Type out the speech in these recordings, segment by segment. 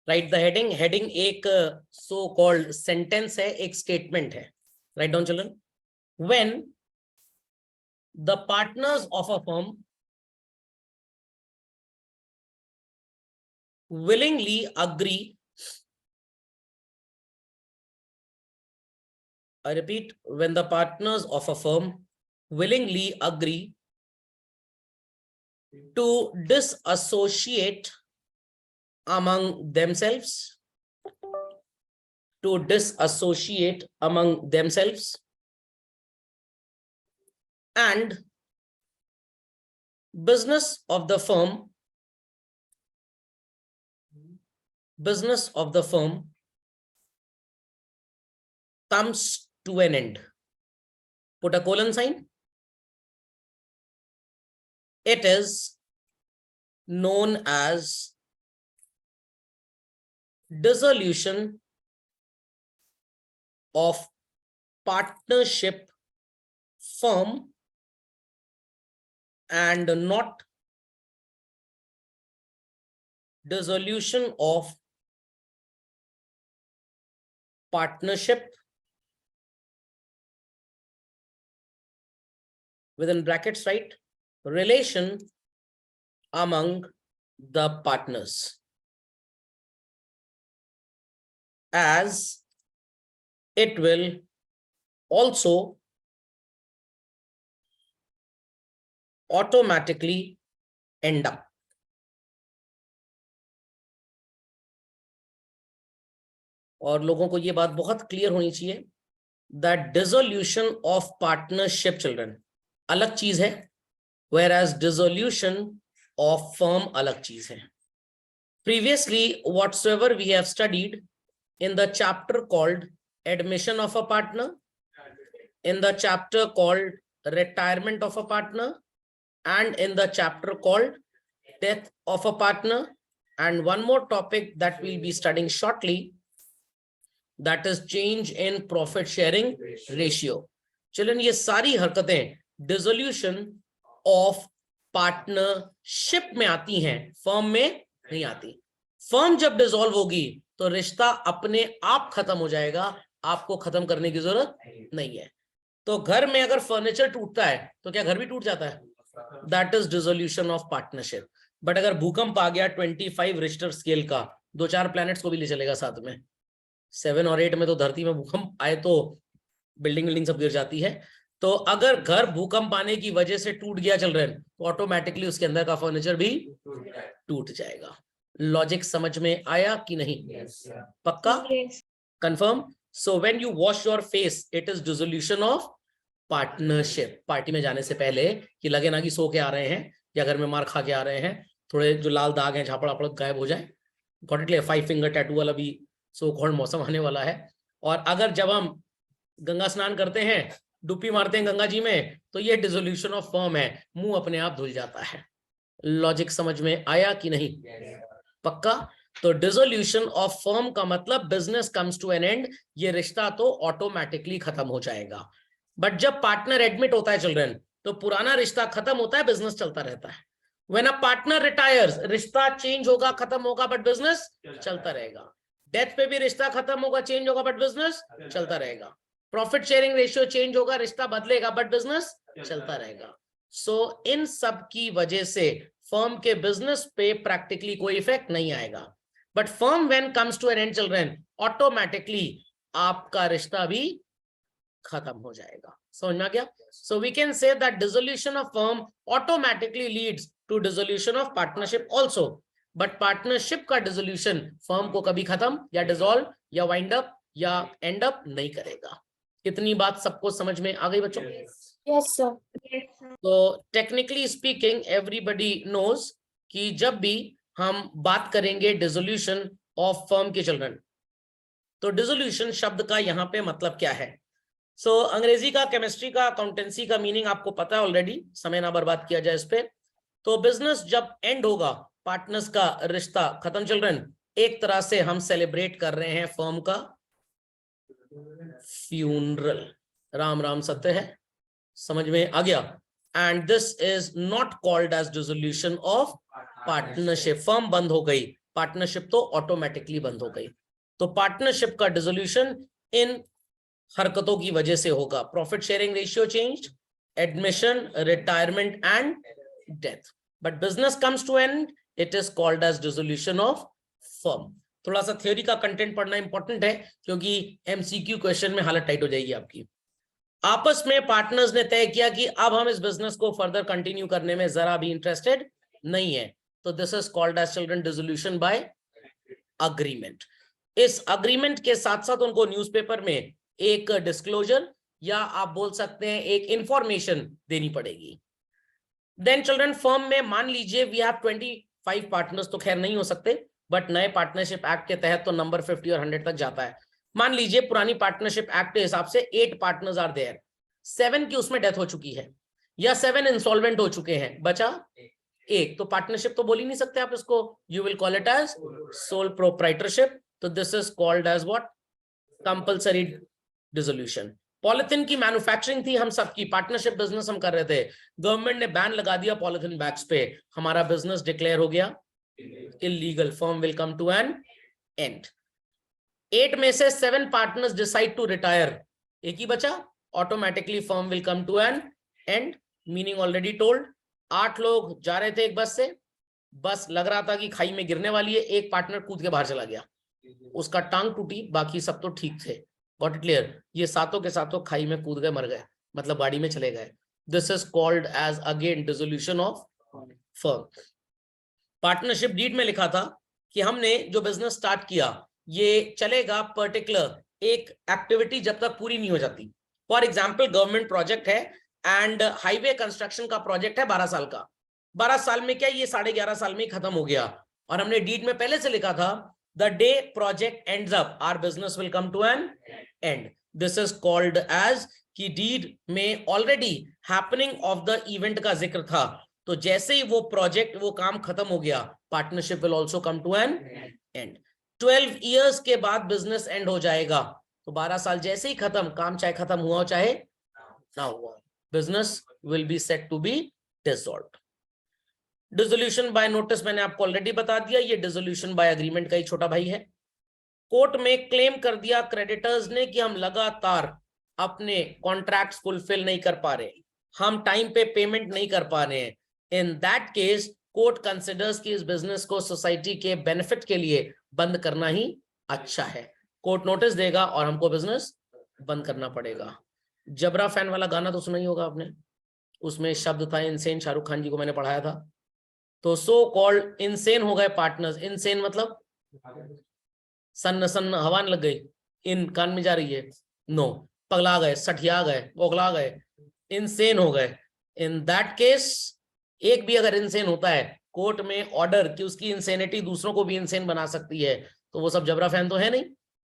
Right the heading, heading एक so called sentence है, एक स्टेटमेंट है. Write down children. When the partners of a firm willingly agree, I repeat, when the partners of a firm willingly agree to disassociate among themselves, and business of the firm comes to an end. Put a colon sign. It is known as dissolution of partnership firm and not dissolution of partnership within brackets, right, relation among the partners, as it will also automatically end up. और लोगों को ये बात बहुत clear होनी चाहिए that dissolution of partnership children अलग चीज है, whereas dissolution of firm अलग चीज है. Previously, whatsoever we have studied in the chapter called admission of a partner, in the chapter called retirement of a partner, and in the chapter called death of a partner, and one more topic that we'll be studying shortly, that is change in profit sharing ratio. Children, ये सारी हरकतें dissolution of partnership में आती हैं, firm में नहीं आती. Firm जब डिसॉल्व होगी तो रिश्ता अपने आप खत्म हो जाएगा, आपको खत्म करने की जरूरत नहीं है. तो घर में अगर फर्नीचर टूटता है तो क्या घर भी टूट जाता है? That is dissolution of partnership. But अगर भूकंप आ गया 25 रिश्टर स्केल का, 2-4 प्लैनेट्स को भी ले चलेगा साथ में. 7 और 8 में तो धरती में भूकंप आए तो बिल्डिंग सब गिर जाती है. तो अगर घर भूकंप आने की वजह से टूट गया चल रहे हैं तो ऑटोमेटिकली उसके अंदर का फर्नीचर भी टूट जाएगा. लॉजिक समझ में आया कि नहीं? पक्का? Confirm? So when you wash your face, it is dissolution of partnership. Party में जाने से पहले कि लगे ना कि सो के आ रहे हैं या घर में मार खा के आ रहे हैं, थोड़े जो लाल दाग हैं झापड़ आपड़ गायब हो जाए. Got it? 5 फिंगर टैटू वाला भी सो कॉल्ड मौसम आने वाला है. और अगर जब हम गंगा स्नान करते हैं, डुबकी मारते हैं गंगा जी में, तो ये डिसोल्यूशन ऑफ फर्म है, मुंह अपने आप धुल जाता है. लॉजिक समझ में आया कि नहीं? पक्का? तो डिसोल्यूशन ऑफ फर्म का मतलब business comes to an end, ये रिश्ता तो ऑटोमेटिकली खत्म हो जाएगा. बट जब पार्टनर एडमिट होता है चिल्ड्रन, तो पुराना रिश्ता खत्म होता है, बिजनेस चलता रहता है. व्हेन अ पार्टनर रिटायर्स, रिश्ता चेंज होगा, खत्म होगा, बट बिजनेस चलता रहेगा. डेथ पे भी रिश्ता खत्म होगा, चेंज होगा, बट बिजनेस चलता रहेगा. प्रॉफिट शेयरिंग रेशियो चेंज होगा, रिश्ता बदलेगा, बट बिजनेस चलता रहेगा. सो इन सब की वजह से फर्म के बिजनेस पे प्रैक्टिकली कोई इफेक्ट नहीं आएगा. But firm when comes to an end children, automatically आपका रिश्ता भी खत्म हो जाएगा. समझ में आ गया? So we can say that dissolution of firm automatically leads to dissolution of partnership also. But partnership का डिसोल्यूशन फर्म को कभी खत्म या डिसॉल्व या वाइंड अप या एंड अप नहीं करेगा. कितनी बात सबको समझ में आ गई बच्चों? Yes, sir. तो टेक्निकली स्पीकिंग एवरीबडी नोज कि जब भी हम बात करेंगे डिसोल्यूशन ऑफ फर्म के चिल्ड्रन, तो डिसोल्यूशन शब्द का यहाँ पे मतलब क्या है? सो अंग्रेजी का, केमिस्ट्री का, अकाउंटेंसी का मीनिंग आपको पता है ऑलरेडी, समय ना बर्बाद किया जाए इस पे. तो बिजनेस जब एंड होगा, पार्टनर्स का रिश्ता खत्म चिल्ड्रन, एक तरह से हम सेलिब्रेट कर रहे हैं फर्म का फ्यूनरल. राम राम सत्य है, समझ में आ गया? And this is not called as dissolution of partnership. Firm बंद हो गई, पार्टनरशिप तो ऑटोमेटिकली बंद हो गई। तो पार्टनरशिप का डिसोल्यूशन इन हरकतों की वजह से होगा। Profit sharing ratio change, admission, retirement and death. But business comes to end, it is called as dissolution of firm. थोड़ा सा थ्योरी का कंटेंट पढ़ना इंपॉर्टेंट है, क्योंकि एमसीक्यू क्वेश्चन में हालत टाइट हो जाएगी आपकी। आपस में पार्टनर्स ने तय किया कि अब हम इस बिजनेस को फर्दर कंटिन्यू करने में जरा भी इंटरेस्टेड नहीं है, तो this is called as children dissolution by agreement. इस अग्रीमेंट के साथ साथ उनको न्यूज़पेपर में एक डिस्क्लोजर या आप बोल सकते हैं एक इंफॉर्मेशन देनी पड़ेगी। देन चिल्ड्रन फर्म में मान लीजिए वी हैव 25 पार्टनर्स, तो खैर नहीं हो सकते, बट नए पार्टनरशिप एक्ट के तहत तो नंबर 50 और 100 तक जाता है। मान लीजिए पुरानी पार्टनरशिप एक्ट के हिसाब से 8 पार्टनर्स आर देयर, 7 की उसमें डेथ हो चुकी है या 7 इंसॉल्वेंट हो चुके हैं, बचा एक, तो पार्टनरशिप तो बोल ही नहीं सकते आप इसको, you will call it as sole proprietorship. तो this is called as what, compulsory dissolution. Polythene की मैन्युफैक्चरिंग थी हम सबकी, पार्टनरशिप बिजनेस हम कर रहे थे, गवर्नमेंट ने बैन लगा दिया पॉलिथीन बैग्स पे, हमारा बिजनेस डिक्लेयर हो गया illegal, firm will come to an end. 8 में से 7 पार्टनर्स डिसाइड टू रिटायर, एक ही बचा, automatically firm will come to an end, meaning already told. 8 लोग जा रहे थे एक बस से, बस लग रहा था कि खाई में गिरने वाली है, एक पार्टनर कूद के बाहर चला गया, उसका टांग टूटी, बाकी सब तो ठीक थे। Got it clear? ये सातों के सातों खाई में कूद गए, मर गए, मतलब बाड़ी में चले गए। This is called as again dissolution of firm. Partnership deed में लिखा था कि हमने जो बिजनेस स्टार्ट किया ये चलेगा पर्टिकुलर एक एक्टिविटी जब तक पूरी नहीं हो जाती। फॉर एग्जाम्पल गवर्नमेंट प्रोजेक्ट है एंड हाईवे कंस्ट्रक्शन का प्रोजेक्ट है 12 साल का, 12 साल में क्या ये 11.5 साल में ही खत्म हो गया, और हमने डीड में पहले से लिखा था the day project ends up our business will come to an end. This is called as कि डीड में already happening of the event का जिक्र था, तो जैसे ही वो प्रोजेक्ट वो काम खत्म हो गया, partnership will also come to an end. 12 years के बाद बिजनेस एंड हो जाएगा, तो 12 साल जैसे ही खत्म, काम चाहे खत्म हुआ हो चाहे ना हुआ, business will be set to be dissolved. Dissolution by notice मैंने आपको ऑलरेडी बता दिया, ये डिसोल्यूशन बाय एग्रीमेंट का ही छोटा भाई है। कोर्ट में क्लेम कर दिया क्रेडिटर्स ने कि हम लगातार अपने कॉन्ट्रैक्ट्स फुलफिल नहीं कर पा रहे, हम टाइम पे पेमेंट नहीं कर पा रहे हैं। इन दैट केस कोर्ट कंसिडर्स कि इस बिजनेस को सोसाइटी के बेनिफिट के लिए बंद करना ही अच्छा है। कोर्ट नोटिस देगा और हमको बिजनेस बंद करना पड़ेगा। जबरा फैन वाला गाना तो सुना ही होगा आपने, उसमें शब्द था इनसेन, शाहरुख खान जी को मैंने पढ़ाया था। तो सो कॉल्ड इनसेन हो गए पार्टनर्स, इनसेन मतलब सन्न सन्न हवा लग गई, इन कान में जा रही है, नो, पगला गए, सठिया गए, ओगला गए, इनसेन हो गए। इन दैट केस एक भी अगर इनसेन होता है, कोर्ट में ऑर्डर कि उसकी इंसेनिटी दूसरों को भी इंसेन बना सकती है, तो वो सब जबरा फैन तो है नहीं।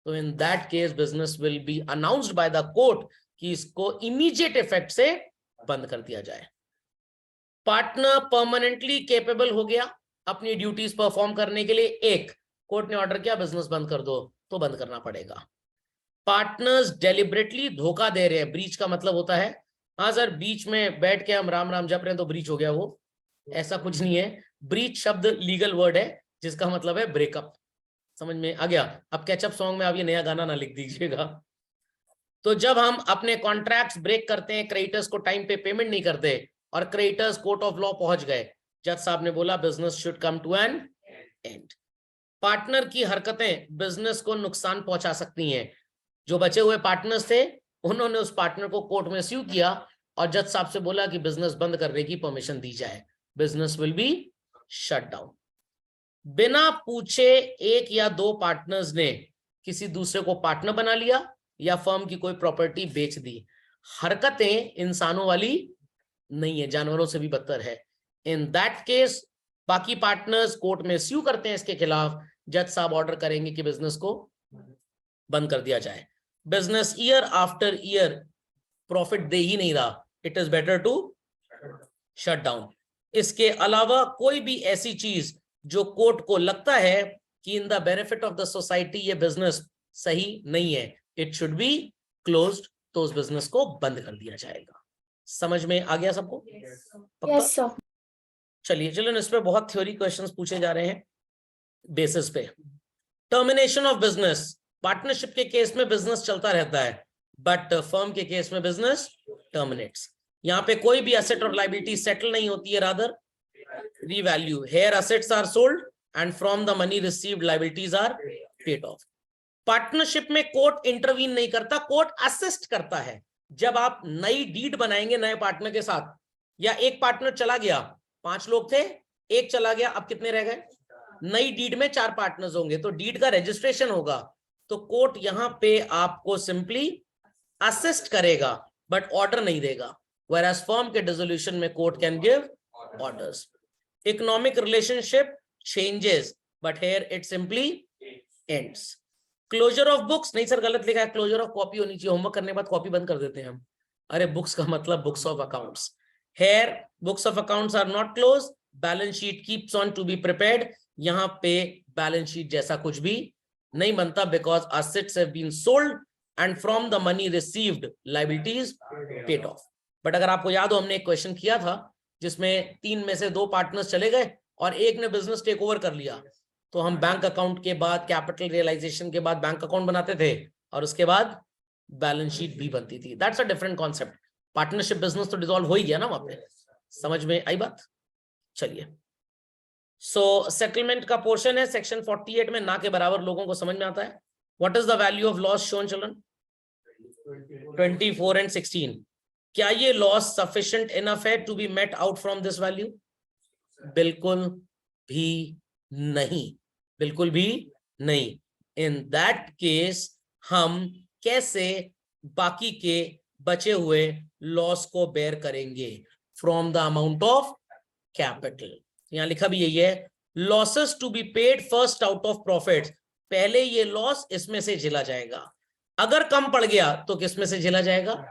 तो इन that case business will B announced by the court कि इसको इमीडिएट इफेक्ट से बंद कर दिया जाए। पार्टनर परमानेंटली कैपेबल हो गया अपनी ड्यूटीज परफॉर्म करने के लिए, एक कोर्ट ने ऑर्डर किया बिजनेस बंद कर दो, तो बंद करना पड़ेगा। पार्टनर्स डेलिबरेटली धोखा दे रहे हैं, ब्रीच का मतलब होता है, हाँ सर बीच में बैठ के हम राम राम जप रहे हैं तो ब्रीच हो गया, वो ऐसा कुछ नहीं है। ब्रीच शब्द लीगल वर्ड है जिसका मतलब है ब्रेकअप, समझ में आ गया? अब कैचअप सॉन्ग में आप ये नया गाना ना लिख दीजिएगा। तो जब हम अपने कॉन्ट्रैक्ट्स ब्रेक करते हैं, क्रेडिटर्स को टाइम पे पेमेंट नहीं करते और क्रेडिटर्स कोर्ट ऑफ लॉ पहुंच गए, जज साहब ने बोला business should come to an end. Partner की हरकतें बिजनेस को नुकसान पहुंचा सकती हैं। जो बचे हुए पार्टनर्स थे उन्होंने उस पार्टनर को कोर्ट में स्यू किया और जज साहब से बोला कि बिजनेस बंद करने की परमिशन दी जाए, business will be shut down. बिना पूछे एक या दो पार्टनर्स ने किसी दूसरे को पार्टनर बना लिया या फर्म की कोई प्रॉपर्टी बेच दी। हरकतें इंसानों वाली नहीं है, जानवरों से भी बदतर है। इन दैट केस बाकी पार्टनर्स कोर्ट में स्यू करते हैं इसके खिलाफ, जज साहब ऑर्डर करेंगे कि बिजनेस को बंद कर दिया जाए। Business year after year profit दे ही नहीं रहा, it is better to shut down. इसके अलावा कोई भी ऐसी चीज जो कोर्ट को लगता है कि in the benefit of the society ये बिजनेस सही नहीं है, इट शुड बी क्लोज्ड, तो उस बिजनेस को बंद कर दिया जाएगा। समझ में आ गया सबको? Yes, sir. चलिए इस पे बहुत थ्योरी क्वेश्चंस पूछे जा रहे हैं। बेसिस पे। टर्मिनेशन ऑफ बिजनेस, पार्टनरशिप के केस में बिजनेस चलता रहता है, बट फर्म के केस में बिजनेस टर्मिनेट्स। यहाँ पे कोई भी एसेट और लाइबिलिटी सेटल नहीं होती है, rather revalue. Here assets are sold and from the money received liabilities are paid off. Partnership में कोर्ट इंटरवीन नहीं करता, कोर्ट असिस्ट करता है। जब आप नई डीड बनाएंगे नए पार्टनर के साथ, या एक पार्टनर चला गया, 5 लोग थे, एक चला गया, अब कितने रह गए? नई डीड में 4 पार्टनर्स होंगे, तो डीड का रजिस्ट्रेशन होगा, तो कोर्ट यहां पे आपको सिंपली असिस्ट करेगा बट ऑर्डर नहीं देगा। whereas फर्म के डिसोल्यूशन में court can give orders. Economic relationship changes but here it simply ends. Closure of books, नहीं सर गलत लिखा है, क्लोजर ऑफ कॉपी होनी चाहिए, होमवर्क करने के बाद कॉपी बंद कर देते हैं हम। अरे बुक्स का मतलब books of accounts. Here books of accounts are not close, balance sheet keeps on to be prepared. यहां पे बैलेंस शीट जैसा कुछ भी नहीं बनता, because assets have been sold and from the money received liabilities paid off। But अगर आपको याद हो, हमने एक क्वेश्चन किया था जिसमें 3 में से 2 पार्टनर्स चले गए और एक ने बिजनेस टेक ओवर कर लिया, तो हम बैंक अकाउंट के बाद, कैपिटल रियलाइजेशन के बाद बैंक अकाउंट बनाते थे और उसके बाद बैलेंस शीट भी बनती थी। That's a different concept. Partnership business तो डिसॉल्व हो ही गया ना वहां पे। समझ में आई बात? चलिए, सो सेटलमेंट का पोर्शन है सेक्शन 48 में, ना के बराबर लोगों को समझ में आता है। What is the value of loss shown children? 24 and 16। क्या ये लॉस सफिशिएंट इनफ है to be met out from this value? बिल्कुल भी नहीं, बिल्कुल भी नहीं। इन दैट केस हम कैसे बाकी के बचे हुए लॉस को बेयर करेंगे? From the amount of capital. यहां लिखा भी यही है, losses to be paid first out of profit. पहले ये लॉस इसमें से झेला जाएगा, अगर कम पड़ गया तो किस में से झेला जाएगा?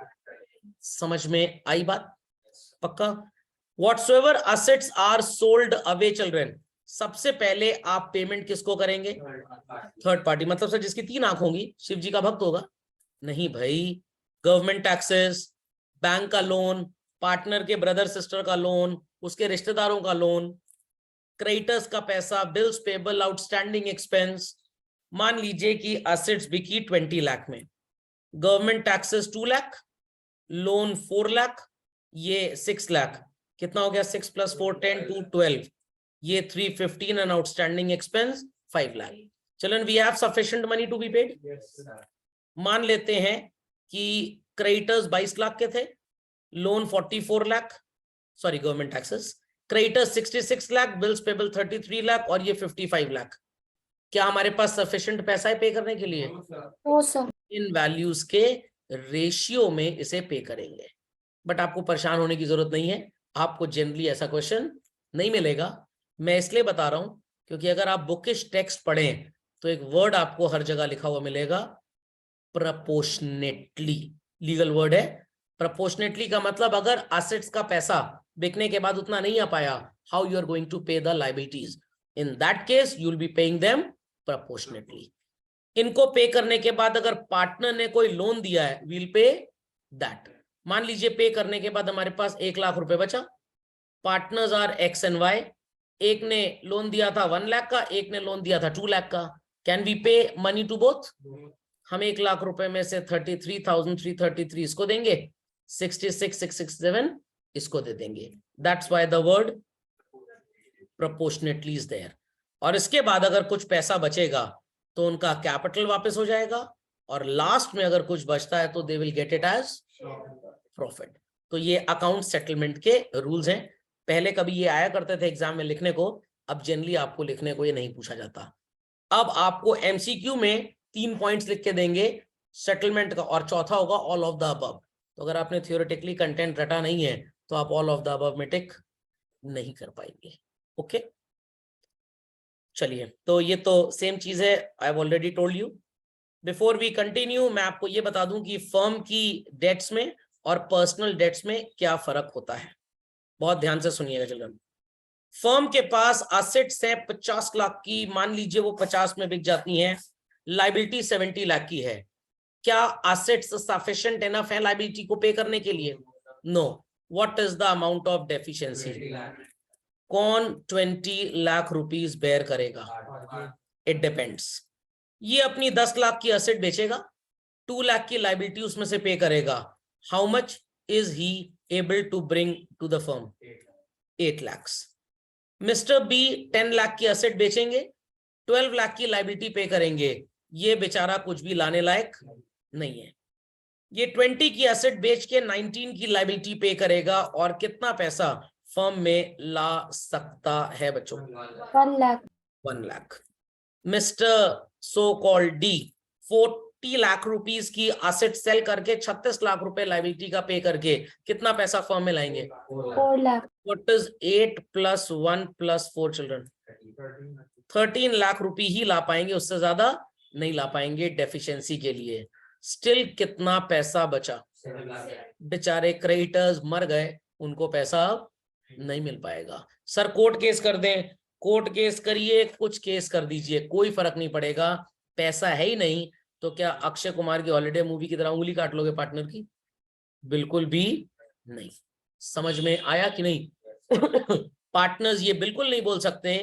समझ में आई बात? पक्का? Whatsoever assets are sold away children, सबसे पहले आप पेमेंट किसको करेंगे? Third party. मतलब सर जिसकी 3 आंख होंगी शिव जी का भक्त होगा? नहीं भाई, गवर्नमेंट टैक्सेस, बैंक का लोन, पार्टनर के ब्रदर सिस्टर का लोन, उसके रिश्तेदारों का लोन, क्रेडिटर्स का पैसा, बिल्स पेबल, आउटस्टैंडिंग एक्सपेंस। मान लीजिए कि एसेट्स बिकी 20 लाख में, government taxes 2 lakh, loan 4 lakh, ये 6 लाख, कितना हो गया? 6 + 4 10 2 12, ये 315 एंड आउटस्टैंडिंग एक्सपेंस 5 लाख। चलन we have sufficient money to be paid. मान लेते हैं कि क्रेडिटर्स 22 लाख के थे, loan 44 lakh, sorry government taxes, creditors 66 lakh, bills payable 33 lakh और ये 55 लाख। क्या हमारे पास सफिशिएंट पैसा है पे करने के लिए? इन वैल्यूज के रेशियो में इसे पे करेंगे। बट आपको परेशान होने की जरूरत नहीं है, आपको जनरली ऐसा क्वेश्चन नहीं मिलेगा। मैं इसलिए बता रहा हूं क्योंकि अगर आप बुकिश टेक्स्ट पढ़ें तो एक वर्ड आपको हर जगह लिखा हुआ मिलेगा, प्रपोर्शनेटली। लीगल वर्ड है प्रपोर्शनेटली का मतलब अगर एसेट्स का पैसा बिकने के बाद उतना नहीं आ पाया, how you are going to pay the liabilities? In that case you will be paying them proportionately. इनको पे करने के बाद अगर पार्टनर ने कोई लोन दिया है, वील पे दैट। मान लीजिए पे करने के बाद हमारे पास 1 लाख रुपए बचा, partners are X and Y, एक ने लोन दिया था 1 लाख का, एक ने लोन दिया था 2 लाख का। कैन वी पे मनी टू बोथ? हम 1 लाख रुपए में से 33,333 इसको देंगे, 66,667 इसको दे देंगे। That's why the word proportionately is there. और इसके बाद अगर कुछ पैसा बचेगा तो उनका कैपिटल वापस हो जाएगा, और लास्ट में अगर कुछ बचता है तो they will get it as profit. तो ये अकाउंट सेटलमेंट के रूल्स हैं। पहले कभी ये आया करते थे एग्जाम में लिखने को, अब जनरली आपको लिखने को ये नहीं पूछा जाता। अब आपको एमसीक्यू में 3 पॉइंट्स लिख के देंगे सेटलमेंट का, और चौथा होगा ऑल ऑफ द अबव। तो अगर आपने थियोरेटिकली कंटेंट रटा नहीं है तो आप ऑल ऑफ द अबव में टिक नहीं कर पाएंगे। ओके, चलिए, तो ये तो सेम चीज है, I have already told you. Before we continue, मैं आपको ये बता दूं कि फर्म की डेट्स में और पर्सनल डेट्स में क्या फर्क होता है। बहुत ध्यान से सुनिएगा चिल्ड्रन। फर्म के पास एसेट्स है 50 लाख की, मान लीजिए वो 50 में बिक जाती हैं, लायबिलिटी 70 लाख की है। क्या एसेट्स सफिशिएंट इनफ है लायबिलिटी को पे करने के लिए? No. What is the amount of deficiency? कौन 20 लाख रुपीस बेयर करेगा? It depends. ये अपनी 10 लाख की एसेट बेचेगा, 2 लाख की लाइबिलिटी उसमें से पे करेगा। How much is he able to bring to the firm? 8 lakh. Mister B 10 lakh की एसेट बेचेंगे, 12 लाख की लाइबिलिटी पे करेंगे। ये बेचारा कुछ भी लाने लायक नहीं है। ये 20 की एसेट बेच के 19 की लाइबिलिटी पे करेगा और कितना पैसा फर्म में ला सकता है बच्चों? 1 lakh. 1 lakh. Mister so called D 40 lakh rupees की एसेट सेल करके 36 लाख रुपए लाइबिलिटी का पे करके कितना पैसा फर्म में लाएंगे? 4 lakh. What is 8 + 1 + 4 children? 13 lakh रुपए ही ला पाएंगे, उससे ज्यादा नहीं ला पाएंगे डेफिशिएंसी के लिए। स्टिल कितना पैसा बचा? बेचारे क्रेडिटर्स मर गए, उनको पैसा नहीं मिल पाएगा। सर कोर्ट केस कर दें, कोर्ट केस करिए, कुछ केस कर दीजिए, कोई फर्क नहीं पड़ेगा। पैसा है ही नहीं तो क्या अक्षय कुमार की हॉलिडे मूवी की तरह उंगली काट लोगे पार्टनर की? बिल्कुल भी नहीं। समझ में आया कि नहीं? पार्टनर्स ये बिल्कुल नहीं बोल सकते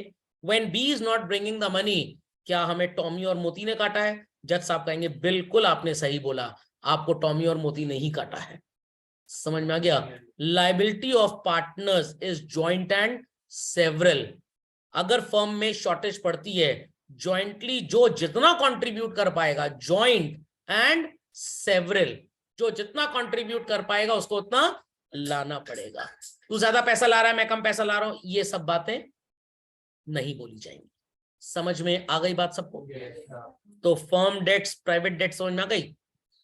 when B is not bringing the money, क्या हमें टॉमी और मोती ने काटा है? जज साहब कहेंगे बिल्कुल आपने सही बोला, आपको टॉमी और मोती नहीं काटा है। समझ में आ गया? Liability of partners is joint and several. अगर फर्म में शॉर्टेज पड़ती है, जॉइंटली जो जितना कंट्रीब्यूट कर पाएगा, जॉइंट एंड सेवरल, जो जितना कंट्रीब्यूट कर पाएगा उसको उतना लाना पड़ेगा। तू ज्यादा पैसा ला रहा है, मैं कम पैसा ला रहा हूं, ये सब बातें नहीं बोली जाएंगी। समझ में आ गई बात सबको? तो फर्म डेट्स, प्राइवेट डेट्स समझ में आ गई?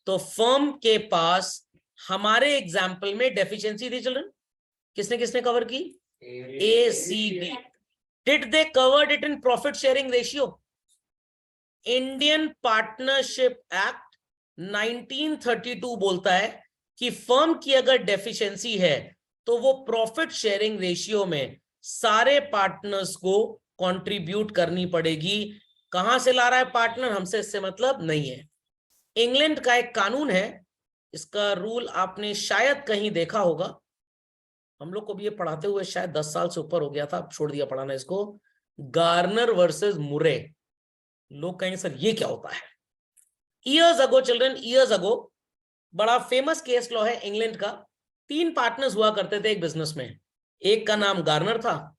तो फर्म के पास हमारे एग्जाम्पल में डेफिशिएंसी थी चिल्ड्रन, किसने किसने कवर की? A C D. Did they covered it in profit sharing ratio? Indian partnership act 1932 बोलता है कि फर्म की अगर डेफिशिएंसी है तो वो प्रॉफिट शेयरिंग रेशियो में सारे पार्टनर्स को कंट्रीब्यूट करनी पड़ेगी। कहां से ला रहा है पार्टनर, हमसे इससे मतलब नहीं है। इंग्लैंड का एक कानून है, इसका रूल आपने शायद कहीं देखा होगा, हम लोग को भी ये पढ़ाते हुए शायद 10 साल से ऊपर हो गया था, छोड़ दिया पढ़ाना इसको। गार्नर वर्सेस मुरे। लोग कहेंगे सर ये क्या होता है? Years ago children, years ago बड़ा फेमस केस लॉ है इंग्लैंड का। 3 पार्टनर्स हुआ करते थे एक बिजनेस में, एक का नाम गार्नर था,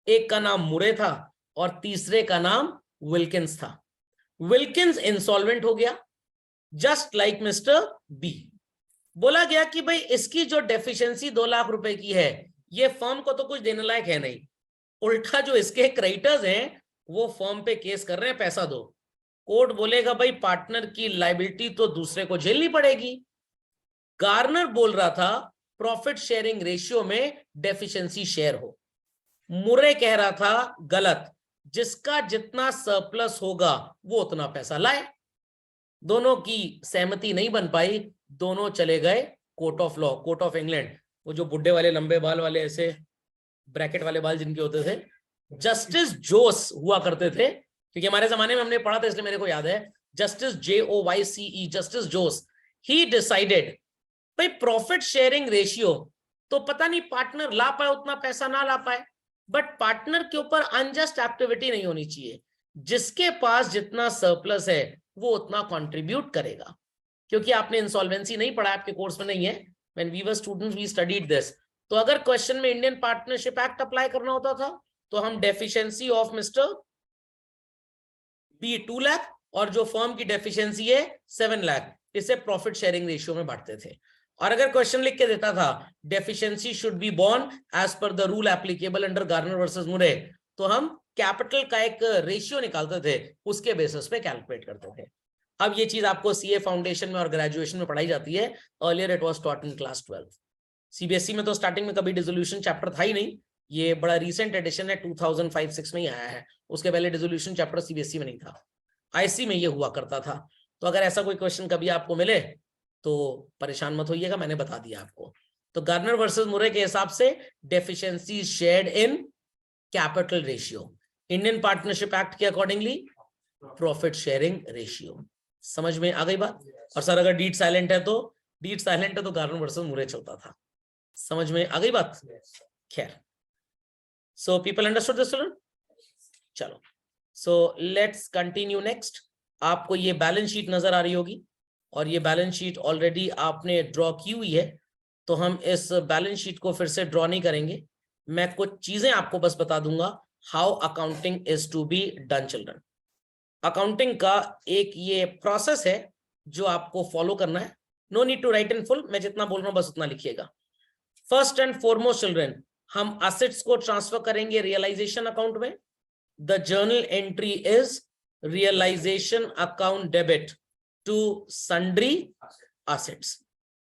एक का नाम मुरे था और तीसरे का नाम विल्किंस था। विल्किंस इंसॉल्वेंट हो गया, जस्ट लाइक मिस्टर बी। बोला गया कि भाई इसकी जो डेफिशिएंसी 2 लाख रुपए की है, ये फर्म को तो कुछ देने लायक है नहीं, उल्टा जो इसके क्रेडिटर्स हैं वो फर्म पे केस कर रहे हैं, पैसा दो। कोर्ट बोलेगा भाई पार्टनर की लायबिलिटी तो दूसरे को झेलनी पड़ेगी। गार्नर बोल रहा था प्रॉफिट शेयरिंग रेशियो में डेफिशिएंसी शेयर हो। मुरे कह रहा था गलत, जिसका जितना सरप्लस होगा वो उतना पैसा लाए। दोनों की सहमति नहीं बन पाई, दोनों चले गए court of law, court of England. वो जो बुड्ढे वाले लंबे बाल वाले ऐसे ब्रैकेट वाले बाल जिनके होते थे, जस्टिस जोस हुआ करते थे, क्योंकि हमारे जमाने में हमने पढ़ा था इसलिए मेरे को याद है। Justice JOYCE, justice Joyce, he decided भाई प्रॉफिट शेयरिंग रेशियो तो पता नहीं पार्टनर ला पाए उतना पैसा ना ला पाए, बट पार्टनर के ऊपर अनजस्ट एक्टिविटी नहीं होनी चाहिए। जिसके पास जितना सरप्लस है वो उतना कंट्रीब्यूट करेगा। क्योंकि आपने इंसॉल्वेंसी नहीं पढ़ा, आपके कोर्स में नहीं है, when we were students we studied this. तो अगर क्वेश्चन में इंडियन पार्टनरशिप एक्ट अप्लाई करना होता था तो हम deficiency of mister B 2 lakh और जो फर्म की डेफिशिएंसी है 7 लाख, इसे प्रॉफिट शेयरिंग रेशियो में बांटते थे। और अगर क्वेश्चन लिख के देता था deficiency should be borne as per the rule applicable under Garner versus Murray, तो हम कैपिटल का एक रेशियो निकालते थे, उसके बेसिस पे कैलकुलेट करते थे। अब ये चीज आपको सीए फाउंडेशन में और ग्रेजुएशन में पढ़ाई जाती है। Earlier it was taught in class 12। CBSE में तो स्टार्टिंग में कभी डिसोल्यूशन चैप्टर था ही नहीं, ये बड़ा रीसेंट एडिशन है, 2005-6 में ही आया है। उसके पहले डिसोल्यूशन चैप्टर सीबीएसई में नहीं था, आईसी में ये हुआ करता था। तो अगर ऐसा कोई क्वेश्चन कभी आपको मिले तो परेशान मत होइएगा, मैंने बता दिया आपको। तो गार्नर वर्सेस मुरे के हिसाब से deficiency shared in capital ratio, Indian partnership act के अकॉर्डिंगली प्रॉफिट शेयरिंग रेशियो। समझ में आ गई बात? और सर अगर डीड साइलेंट है तो, डीड साइलेंट है तो गार्नर वर्सेस मुरे चलता था। समझ में आ गई बात? खैर, so people understood this children? चलो सो लेट्स कंटिन्यू नेक्स्ट। आपको ये बैलेंस शीट नजर आ रही होगी और ये बैलेंस शीट ऑलरेडी आपने ड्रॉ की हुई है, तो हम इस बैलेंस शीट को फिर से ड्रॉ नहीं करेंगे। मैं कुछ चीजें आपको बस बता दूंगा how accounting is to be done children. Accounting का एक ये प्रोसेस है जो आपको फॉलो करना है। No need to write in full, मैं जितना बोल रहा हूं बस उतना लिखिएगा। फर्स्ट एंड फॉरमोस्ट चिल्ड्रन, हम असेट्स को ट्रांसफर करेंगे रियलाइजेशन अकाउंट में। The journal entry is realisation account debit to sundry assets,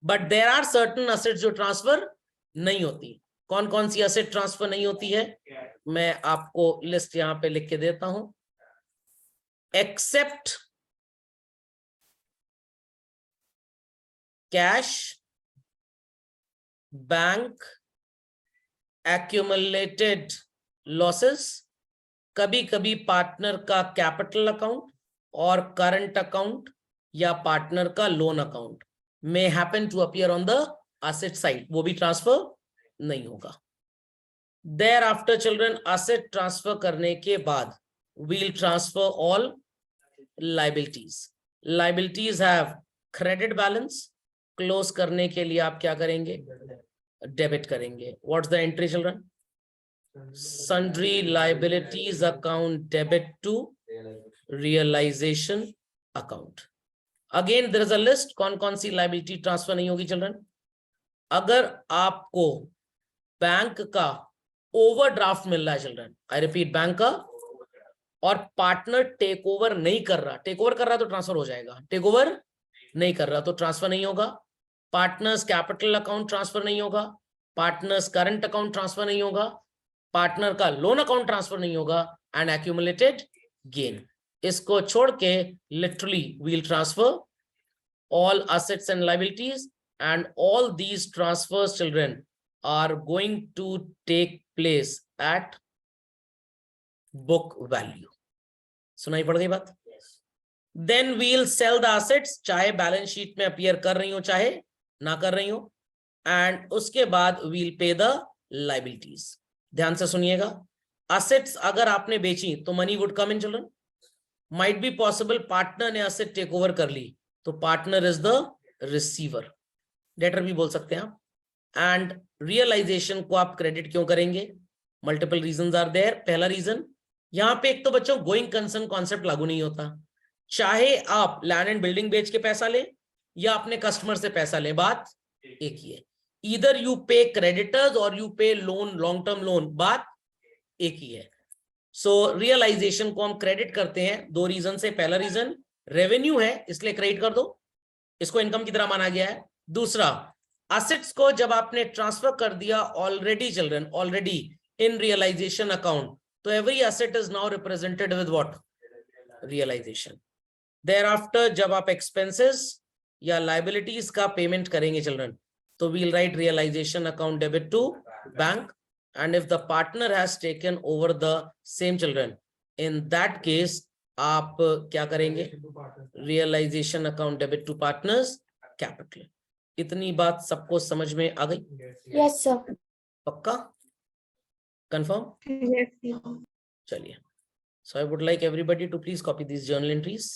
but there are certain assets जो ट्रांसफर नहीं होती। कौन कौन सी असेट ट्रांसफर नहीं होती है, मैं आपको लिस्ट यहां पे लिख के देता हूं। Except cash, bank accumulated losses, कभी कभी पार्टनर का कैपिटल अकाउंट और करंट अकाउंट या पार्टनर का लोन अकाउंट मे happen to appear on the asset side, वो भी ट्रांसफर नहीं होगा। Thereafter children, asset transfer करने के बाद we'll transfer all liabilities. Liabilities have credit balance, close करने के लिए आप क्या करेंगे, डेबिट करेंगे। What's the entry children, sundry liabilities account debit to realization account। Again there is a list, कौन कौन सी liability ट्रांसफर नहीं होगी चिल्ड्रन। अगर आपको बैंक का ओवरड्राफ्ट मिल रहा है चिल्ड्रन, आई रिपीट बैंक का, और पार्टनर टेक ओवर नहीं कर रहा, टेक ओवर कर रहा तो ट्रांसफर हो जाएगा, टेक ओवर नहीं कर रहा तो ट्रांसफर नहीं होगा। पार्टनर्स कैपिटल अकाउंट ट्रांसफर नहीं होगा, पार्टनर्स करंट अकाउंट ट्रांसफर नहीं होगा, पार्टनर का लोन अकाउंट ट्रांसफर नहीं होगा, एंड एक्यूमुलेटेड गेन। इसको छोड़ के literally we'll transfer all assets and liabilities, and all these transfers children are going to take place at book value. सुनाई पड़ गई बात। Then we'll sell the assets, चाहे बैलेंस शीट में अपीयर कर रही हो चाहे ना कर रही हो, एंड उसके बाद वील पे द लायबिलिटीज। ध्यान से सुनिएगा, असेट्स अगर आपने बेची तो money would come in children. Might be possible partner ने असेट टेक ओवर कर ली तो partner is the receiver, debtor भी बोल सकते हैं आप। एंड रियलाइजेशन को आप क्रेडिट क्यों करेंगे, मल्टीपल रीजंस आर देयर। पहला रीजन, यहां पे एक तो बच्चों गोइंग कंसर्न कॉन्सेप्ट लागू नहीं होता। चाहे आप लैंड एंड बिल्डिंग बेच के पैसा लें या अपने कस्टमर से पैसा लें, बात एक ही है। Either you pay creditors or you pay loan, long term loan, बात एक ही है। So realization को हम क्रेडिट करते हैं दो रीजन से। पहला रीजन रेवेन्यू है इसलिए क्रेडिट कर दो, इसको इनकम की तरह माना गया है। दूसरा, असेट्स को जब आपने ट्रांसफर कर दिया already children, already in realization account, तो every asset is now represented with what, realization. Thereafter जब आप एक्सपेंसेस या लायबिलिटीज का पेमेंट करेंगे children, so we'll write realization account debit to bank, and if the partner has taken over the same children, in that case आप क्या करेंगे, realization account debit to partners capital। इतनी बात सबको समझ में आ गई? Yes, sir. पक्का, confirm? Yes, sir. चलिए, so I would like everybody to please copy these journal entries।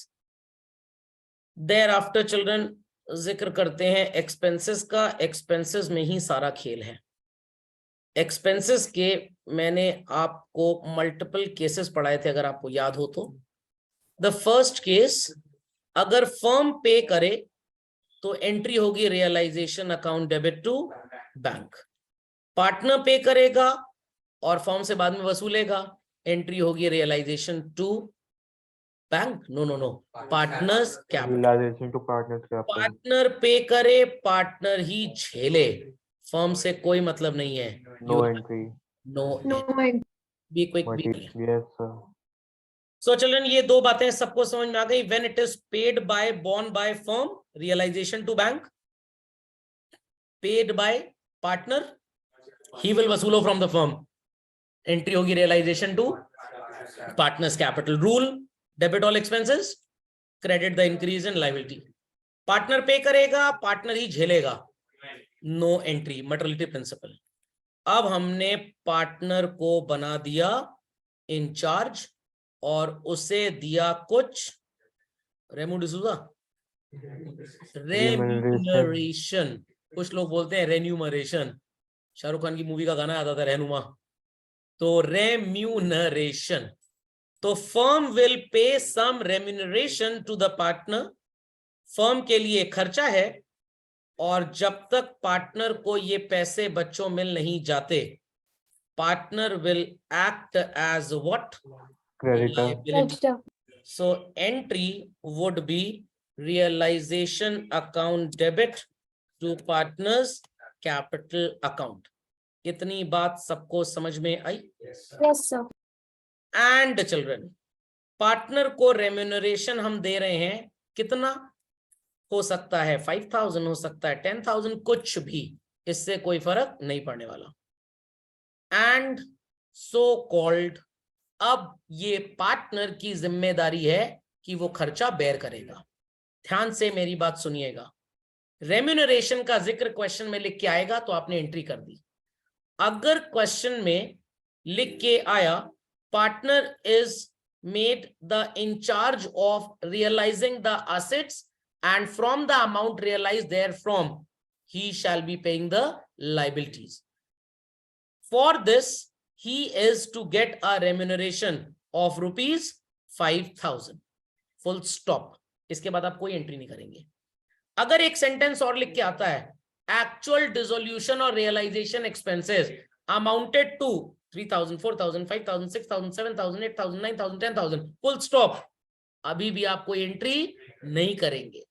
Thereafter children जिक्र करते हैं एक्सपेंसेस का। एक्सपेंसेस में ही सारा खेल है। एक्सपेंसेस के मैंने आपको मल्टीपल केसेस पढ़ाए थे अगर आपको याद हो तो। द फर्स्ट केस, अगर फर्म पे करे तो एंट्री होगी realisation account debit to bank. Partner पे करेगा और फर्म से बाद में वसूलेगा, एंट्री होगी realisation to bank. No, partners capital. Partner pay करे, पार्टनर ही झेले, फर्म से कोई मतलब नहीं है। No entry. No B quick B. Yes, sir. So children ये दो बातें सबको समझ में आ गई। When it is paid by, borne by firm, realization to bank. Paid by partner, he will वसूलो फ्रॉम द फर्म, एंट्री होगी realisation to partners capital. Rule, debit all expenses, credit the increase in liability. Partner पे करेगा, partner ही झेलेगा, no entry, materiality principle. अब हमने partner को बना दिया इंचार्ज और उसे दिया कुछ रेमू डिसूजा रेम्यूनरेशन, कुछ लोग बोलते हैं रेन्यूमरेशन, शाहरुख खान की मूवी का गाना आता था रहनुमा, तो रेम्यूनरेशन। तो firm will pay some remuneration to the partner, firm के लिए खर्चा है, और जब तक पार्टनर को ये पैसे बच्चों मिल नहीं जाते, partner will act as what, Creditor. Creditor. So entry would be realization account debit to partners capital account. इतनी बात सबको समझ में आई? Yes, sir. And children, partner को रेम्यूनरेशन हम दे रहे हैं, कितना हो सकता है? 5,000 हो सकता है, 10,000, कुछ भी, इससे कोई फर्क नहीं पड़ने वाला। एंड सो कॉल्ड, अब ये पार्टनर की जिम्मेदारी है कि वो खर्चा बेयर करेगा। ध्यान से मेरी बात सुनिएगा, रेम्यूनरेशन का जिक्र क्वेश्चन में लिख के आएगा तो आपने एंट्री कर दी। अगर क्वेश्चन में लिख के आया partner is made the in charge of realising the assets and from the amount realise therefrom he shall be paying the liabilities, for this he is to get a remuneration of rupees 5,000, full stop। इसके बाद आप कोई entry नहीं करेंगे। अगर एक sentence और लिख के आता है एक्चुअल डिसोल्यूशन और realisation expenses amounted to 3,000, 4,000, 5,000, 6,000, 7,000, 8,000, 9,000, 10,000, full stop, अभी भी आप कोई एंट्री नहीं करेंगे।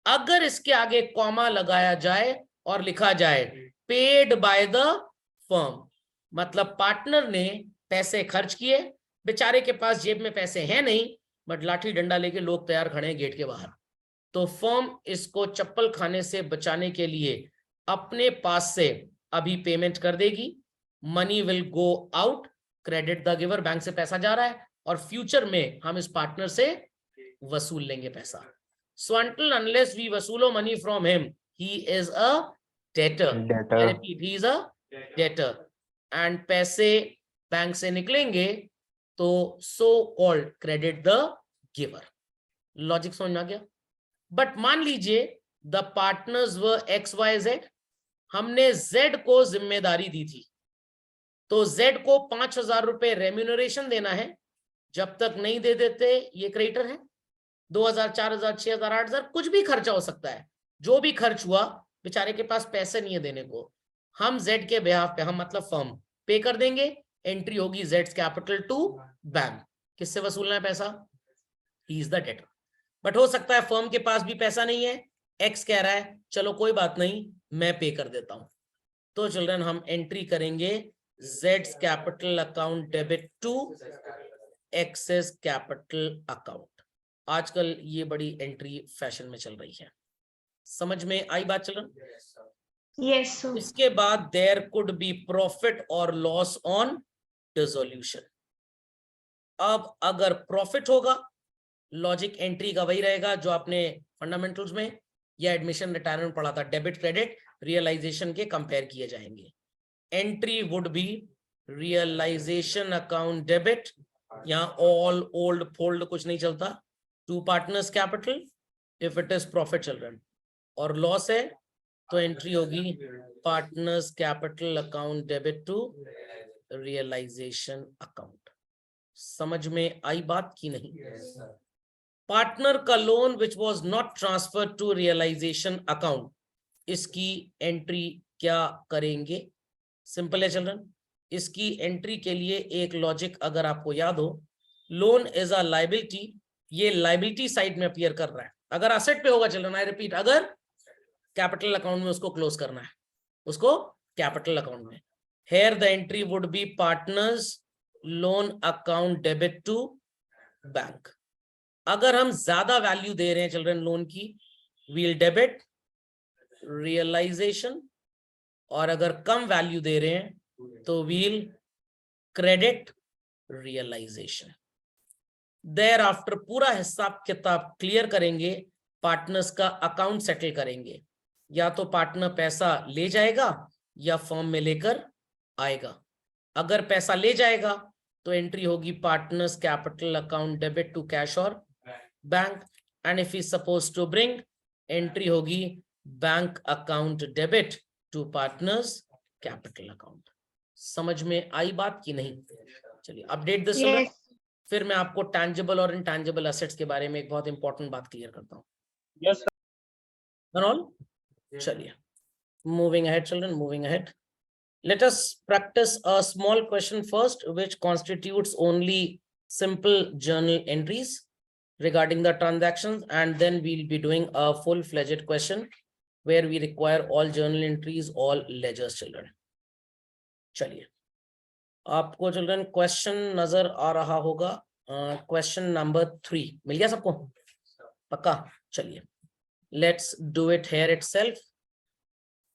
अगर इसके आगे कॉमा लगाया जाए और लिखा जाए पेड बाय द फर्म, मतलब पार्टनर ने पैसे खर्च किए, बेचारे के पास जेब में पैसे हैं नहीं, बट लाठी डंडा लेके लोग तैयार खड़े हैं गेट के बाहर, तो फर्म इसको चप्पल खाने से बचाने के लिए अपने पास से अभी पेमेंट कर देगी। Money will go out, credit the giver, bank से पैसा जा रहा है और फ्यूचर में हम इस पार्टनर से वसूल लेंगे पैसा। सो until unless we वसूलो money from him, he is a debtor। I repeat, he is a debtor। And पैसे बैंक से निकलेंगे तो so called credit the giver. Logic समझ में आ गया? बट मान लीजिए द पार्टनर्स व XYZ, हमने Z को जिम्मेदारी दी थी, तो Z को 5,000 रुपए रेम्यूनरेशन देना है, जब तक नहीं दे देते ये क्रेडिटर है। 2,000, 4,000, 6,000, 8,000, कुछ भी खर्चा हो सकता है, जो भी खर्च हुआ, बेचारे के पास पैसे नहीं है देने को, हम Z के बिहाफ पे, हम मतलब फर्म पे कर देंगे। एंट्री होगी Z कैपिटल टू बैंक। किससे वसूलना है पैसा? He is the debtor. But हो सकता है फर्म के पास भी पैसा नहीं है, X कह रहा है चलो कोई बात नहीं मैं पे कर देता हूं, तो चिल्ड्रन हम एंट्री करेंगे Z capital account debit to X's capital account. आजकल ये बड़ी एंट्री फैशन में चल रही है। समझ में आई बात चिल्ड्रन? Yes, sir. इसके बाद देयर कुड बी प्रॉफिट और लॉस ऑन डिसोल्यूशन। अब अगर प्रॉफिट होगा, लॉजिक एंट्री का वही रहेगा जो आपने फंडामेंटल्स में या एडमिशन रिटायरमेंट पढ़ा था, डेबिट क्रेडिट रियलाइजेशन के कंपेयर किए जाएंगे। Entry would be realisation account debit, यहाँ ऑल ओल्ड फोल्ड कुछ नहीं चलता, to partners capital if it is profit children, और लॉस है तो एंट्री होगी partners capital account debit to realisation account. समझ में आई बात की नहीं? पार्टनर का loan which was not transfer to realisation account, इसकी एंट्री क्या करेंगे? सिंपल है चिल्ड्रन। इसकी एंट्री के लिए एक लॉजिक अगर आपको याद हो, लोन इज अ लायबिलिटी, ये लायबिलिटी साइड में अपीयर कर रहा है। अगर असेट पे होगा चिल्ड्रन, आई रिपीट, अगर कैपिटल अकाउंट में उसको क्लोज करना है, उसको कैपिटल अकाउंट में, here the entry would be partners loan account debit to bank. अगर हम ज्यादा वैल्यू दे रहे हैं चिल्ड्रन लोन की, वील डेबिट रियलाइजेशन, और अगर कम वैल्यू दे रहे हैं तो we'll credit realisation. There after पूरा हिसाब किताब क्लियर करेंगे, पार्टनर्स का अकाउंट सेटल करेंगे। या तो पार्टनर पैसा ले जाएगा या फर्म में लेकर आएगा। अगर पैसा ले जाएगा तो एंट्री होगी partners capital account debit to cash और bank, and if is suppose to bring, entry होगी bank account debit to partners capital account. समझ में आई बात की नहीं? चलिए अपडेट दिस चिल्ड्रन। Yes. फिर मैं आपको टैंजिबल और इनटैंजिबल एसेट्स के बारे में एक बहुत इंपॉर्टेंट बात क्लियर करता हूँ। Yes, sir. Done all? चलिए, moving ahead children, moving ahead. Let us practice a small question first, which constitutes only simple journal entries regarding the transactions, and then we'll be doing a full-fledged question where we require all journal entries, all ledgers children. चलिए, आपको children question नजर आ रहा होगा, question number 3 मिल गया सबको? पक्का? चलिए, let's do it here itself.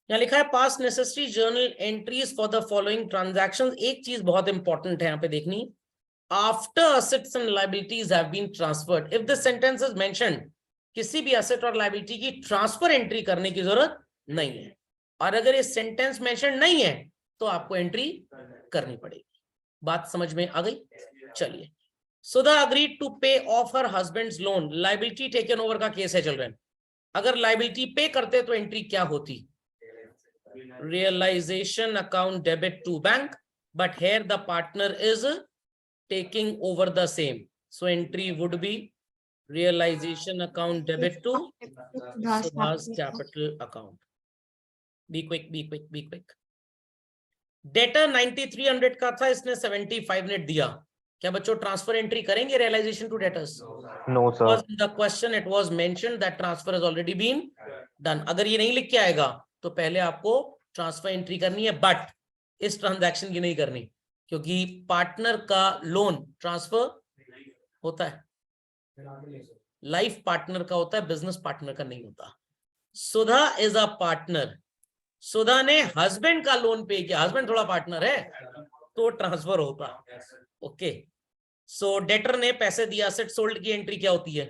यहाँ लिखा है pass necessary journal entries for the following transactions. एक चीज बहुत इंपॉर्टेंट है यहाँ पे देखनी, after assets and liabilities have been transferred, if this sentence is mentioned, किसी भी असेट और लायबिलिटी की ट्रांसफर एंट्री करने की जरूरत नहीं है, और अगर ये सेंटेंस मेंशन नहीं है तो आपको एंट्री करनी पड़ेगी। बात समझ में आ गई? चलिए, Sudha agreed to pay off her husband's loan, liability taken over का केस है चिल्ड्रन। अगर लायबिलिटी पे करते तो एंट्री क्या होती? Realisation account debit to bank, but here the partner is taking over the same, so entry would be realisation account debit to Subha's capital account. Be quick, be quick, be quick. Debtor 9300 का था, इसने 75 net दिया, क्या बच्चों transfer entry करेंगे realisation to debtors? No, sir. Because in the question it was mentioned that transfer has already been done. अगर ये नहीं लिख के आएगा तो पहले आपको ट्रांसफर एंट्री करनी है, बट इस ट्रांजैक्शन की नहीं करनी, क्योंकि पार्टनर का लोन ट्रांसफर होता है, लाइफ पार्टनर का होता है, बिजनेस पार्टनर का नहीं होता। सुधा इज अ पार्टनर, सुधा ने हस्बैंड का लोन पे किया, हस्बैंड थोड़ा पार्टनर है तो ट्रांसफर होता। ओके, सो डेटर ने पैसे दिया, असेट सोल्ड की एंट्री क्या होती है?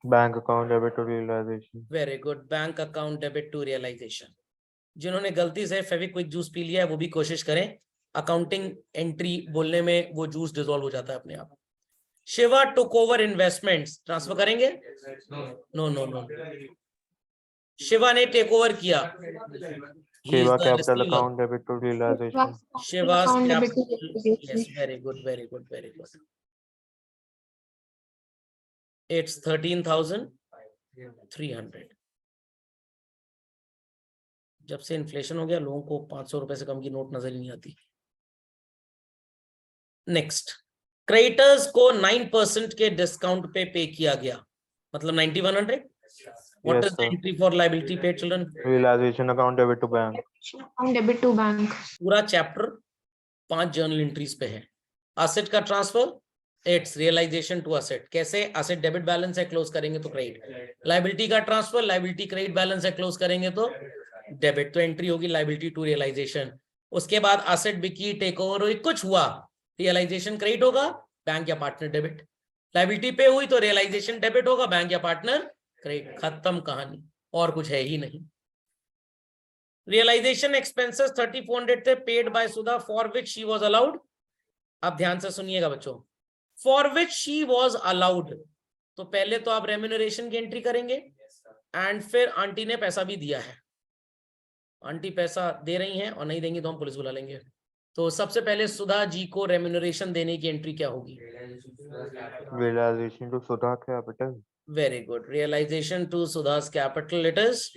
Bank account debit to realization. Very good, bank account debit to realisation. जिन्होंने गलती से फेविक्विक जूस पी लिया है वो भी कोशिश करें, अकाउंटिंग एंट्री बोलने में वो जूस डिसॉल्व हो जाता है अपने आप। Shiva took over investments, transfer करेंगे? नो नो नो, शिवा ने टेक ओवर किया। He is Shiva the capital receiver. account debit to realization. Shiva's Account debit to capital. realization. Yes, very good, very good, very good. It's 13,300. जब से inflation हो गया लोगों को 500 रुपए से कम की नोट नजर ही नहीं आती। नेक्स्ट, क्रेडिटर्स को 9% के डिस्काउंट पे किया गया, मतलब 9100। What Yes, is the sir. entry for liability paid children? Realization account debit to bank. Account debit to bank. पूरा चैप्टर 5 जर्नल एंट्रीज पे है। असेट का transfer, it's realisation to asset. कैसे? असेट डेबिट बैलेंस है, close करेंगे तो credit. Liability का transfer, liability credit balance है, क्लोज करेंगे तो डेबिट, तो एंट्री होगी लायबिलिटी टू रियलाइजेशन। उसके बाद असेट बिकी, टेक ओवर हुई, कुछ हुआ, रियलाइजेशन क्रेडिट होगा, बैंक या पार्टनर डेबिट। लायबिलिटी पे हुई तो रियलाइजेशन डेबिट होगा, बैंक या पार्टनर क्रेडिट। खत्म कहानी, और कुछ है ही नहीं। रियलाइजेशन एक्सपेंसेस 3400 थे, paid by Sudha, for which she was allowed. अब ध्यान से सुनिएगा बच्चों, for which she was allowed, तो पहले तो आप रेम्यूनरेशन की एंट्री करेंगे, एंड फिर आंटी ने पैसा भी दिया है, आंटी पैसा दे रही हैं और नहीं देंगी तो हम पुलिस बुला लेंगे। तो सबसे पहले सुधा जी को रेम्यूनरेशन देने की एंट्री क्या होगी? Realization to Sudha capital. Very good, realization to सुधा's capital, it is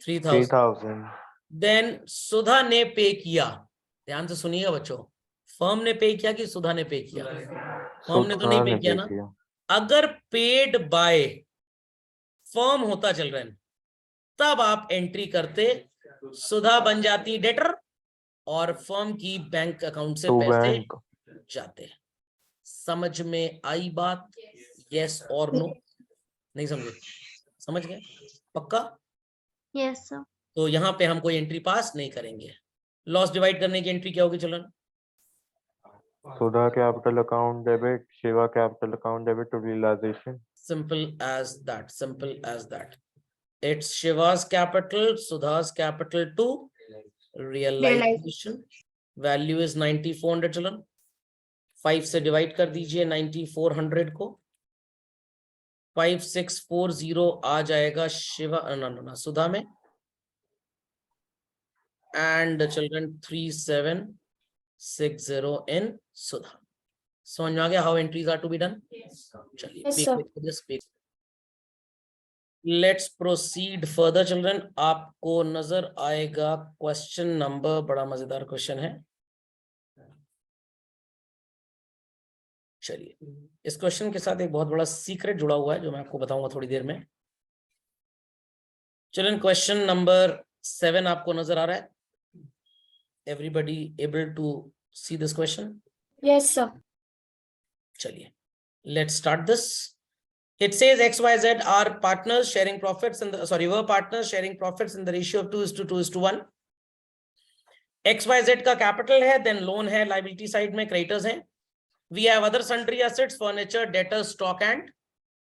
3000। 3000. Then Sudha ने पे किया, ध्यान से सुनिएगा बच्चों, फर्म ने पे किया कि सुधा ने पे किया? फर्म ने तो नहीं पे किया ना। अगर पेड बाय फर्म होता चल रहा है तब आप एंट्री करते, सुधा बन जाती डेटर और फर्म की बैंक अकाउंट से To पैसे bank. जाते। समझ में आई बात? यस और नो? नहीं समझे? समझ गए? पक्का? Yes, sir. तो यहाँ पे हम कोई एंट्री पास नहीं करेंगे। लॉस डिवाइड करने की एंट्री क्या होगी children? Sudha capital account debit. Shiva capital account debit to realization. Simple as that, simple as that. It's Shiva's capital, Sudha's capital to realization. Value is 9400 children. 5 से divide कर दीजिए 9400 को, 5640 आ जाएगा शिवा ना सुधा में, एंड चिल्ड्रन 3760 इन सुधा। समझ में आ गया how entries are to be done? चलिए Yes, sir. Let's proceed further children. आपको नजर आएगा क्वेश्चन नंबर, बड़ा मजेदार क्वेश्चन है। चलिए, इस क्वेश्चन के साथ एक बहुत बड़ा सीक्रेट जुड़ा हुआ है जो मैं आपको बताऊंगा थोड़ी देर में। चिल्ड्रन क्वेश्चन नंबर 7 आपको नजर आ रहा है? Everybody able to see this question? Yes, sir. चलिए, let's start this. It says XYZ are partners sharing profits in the were partners sharing profits in the ratio of 2:2:1. XYZ का capital है, then loan है, liability side में creditors हैं। We have other sundry assets, furniture, debtors, stock and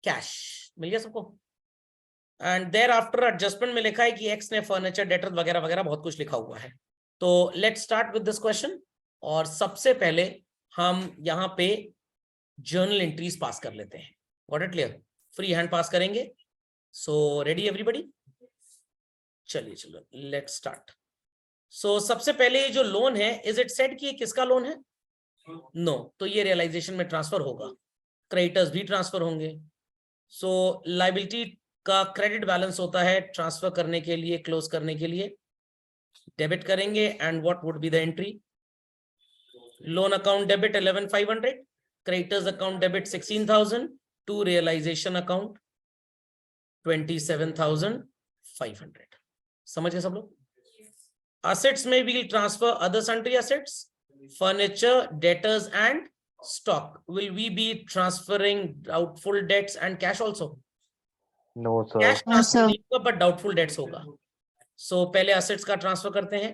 cash. मिल गया सबको? And thereafter adjustment में लिखा है कि X ने फर्नीचर, डेटर्स वगैरह वगैरह बहुत कुछ लिखा हुआ है। तो let's start with this question। और सबसे पहले हम यहाँ पे जर्नल एंट्रीज पास कर लेते हैं। Got it clear? Free hand pass करेंगे। So ready everybody? चलिए चलो लेट्स स्टार्ट। सो सबसे पहले ये जो लोन है, इज इट सेड कि ये किसका लोन है? नो तो ये रियलाइजेशन में ट्रांसफर होगा, क्रेडिटर्स भी ट्रांसफर होंगे। सो लाइबिलिटी का क्रेडिट बैलेंस होता है ट्रांसफर करने के लिए, क्लोज करने के लिए डेबिट करेंगे। And what would be the entry? Loan account debit 11,500, creditors account debit 16,000, to realization account 27,500। समझ गए सब लोग? Assets में we'll transfer other sundry assets, furniture, debtors and stock. Will we be transferring doubtful debts and cash also? No sir. Cash transfer नहीं होगा but doubtful debts होगा। So पहले assets का transfer करते हैं।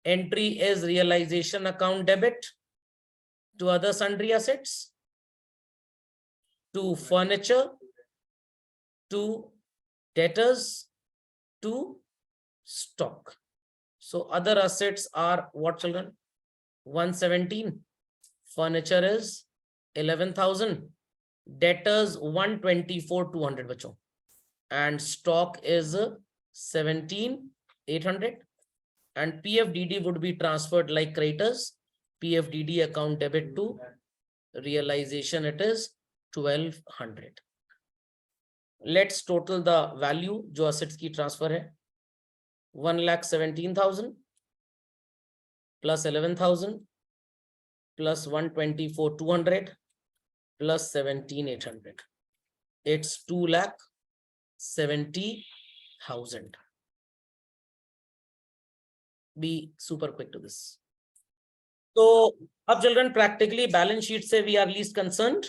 Entry is realization account debit to other sundry assets, to furniture, to debtors, to stock. So other assets are what children? 117, furniture is 11,000, debtors 124,200 बच्चों, and stock is 17,800, and PFDD would be transferred like creditors, PFDD account debit to realization, it is 1,200। Let's total the value जो assets की transfer है। 1,17,000 plus 11,000 plus 124,200 plus 17,800, it's 2,70,000। Be super quick to this। तो अब children practically balance sheet से we are least concerned.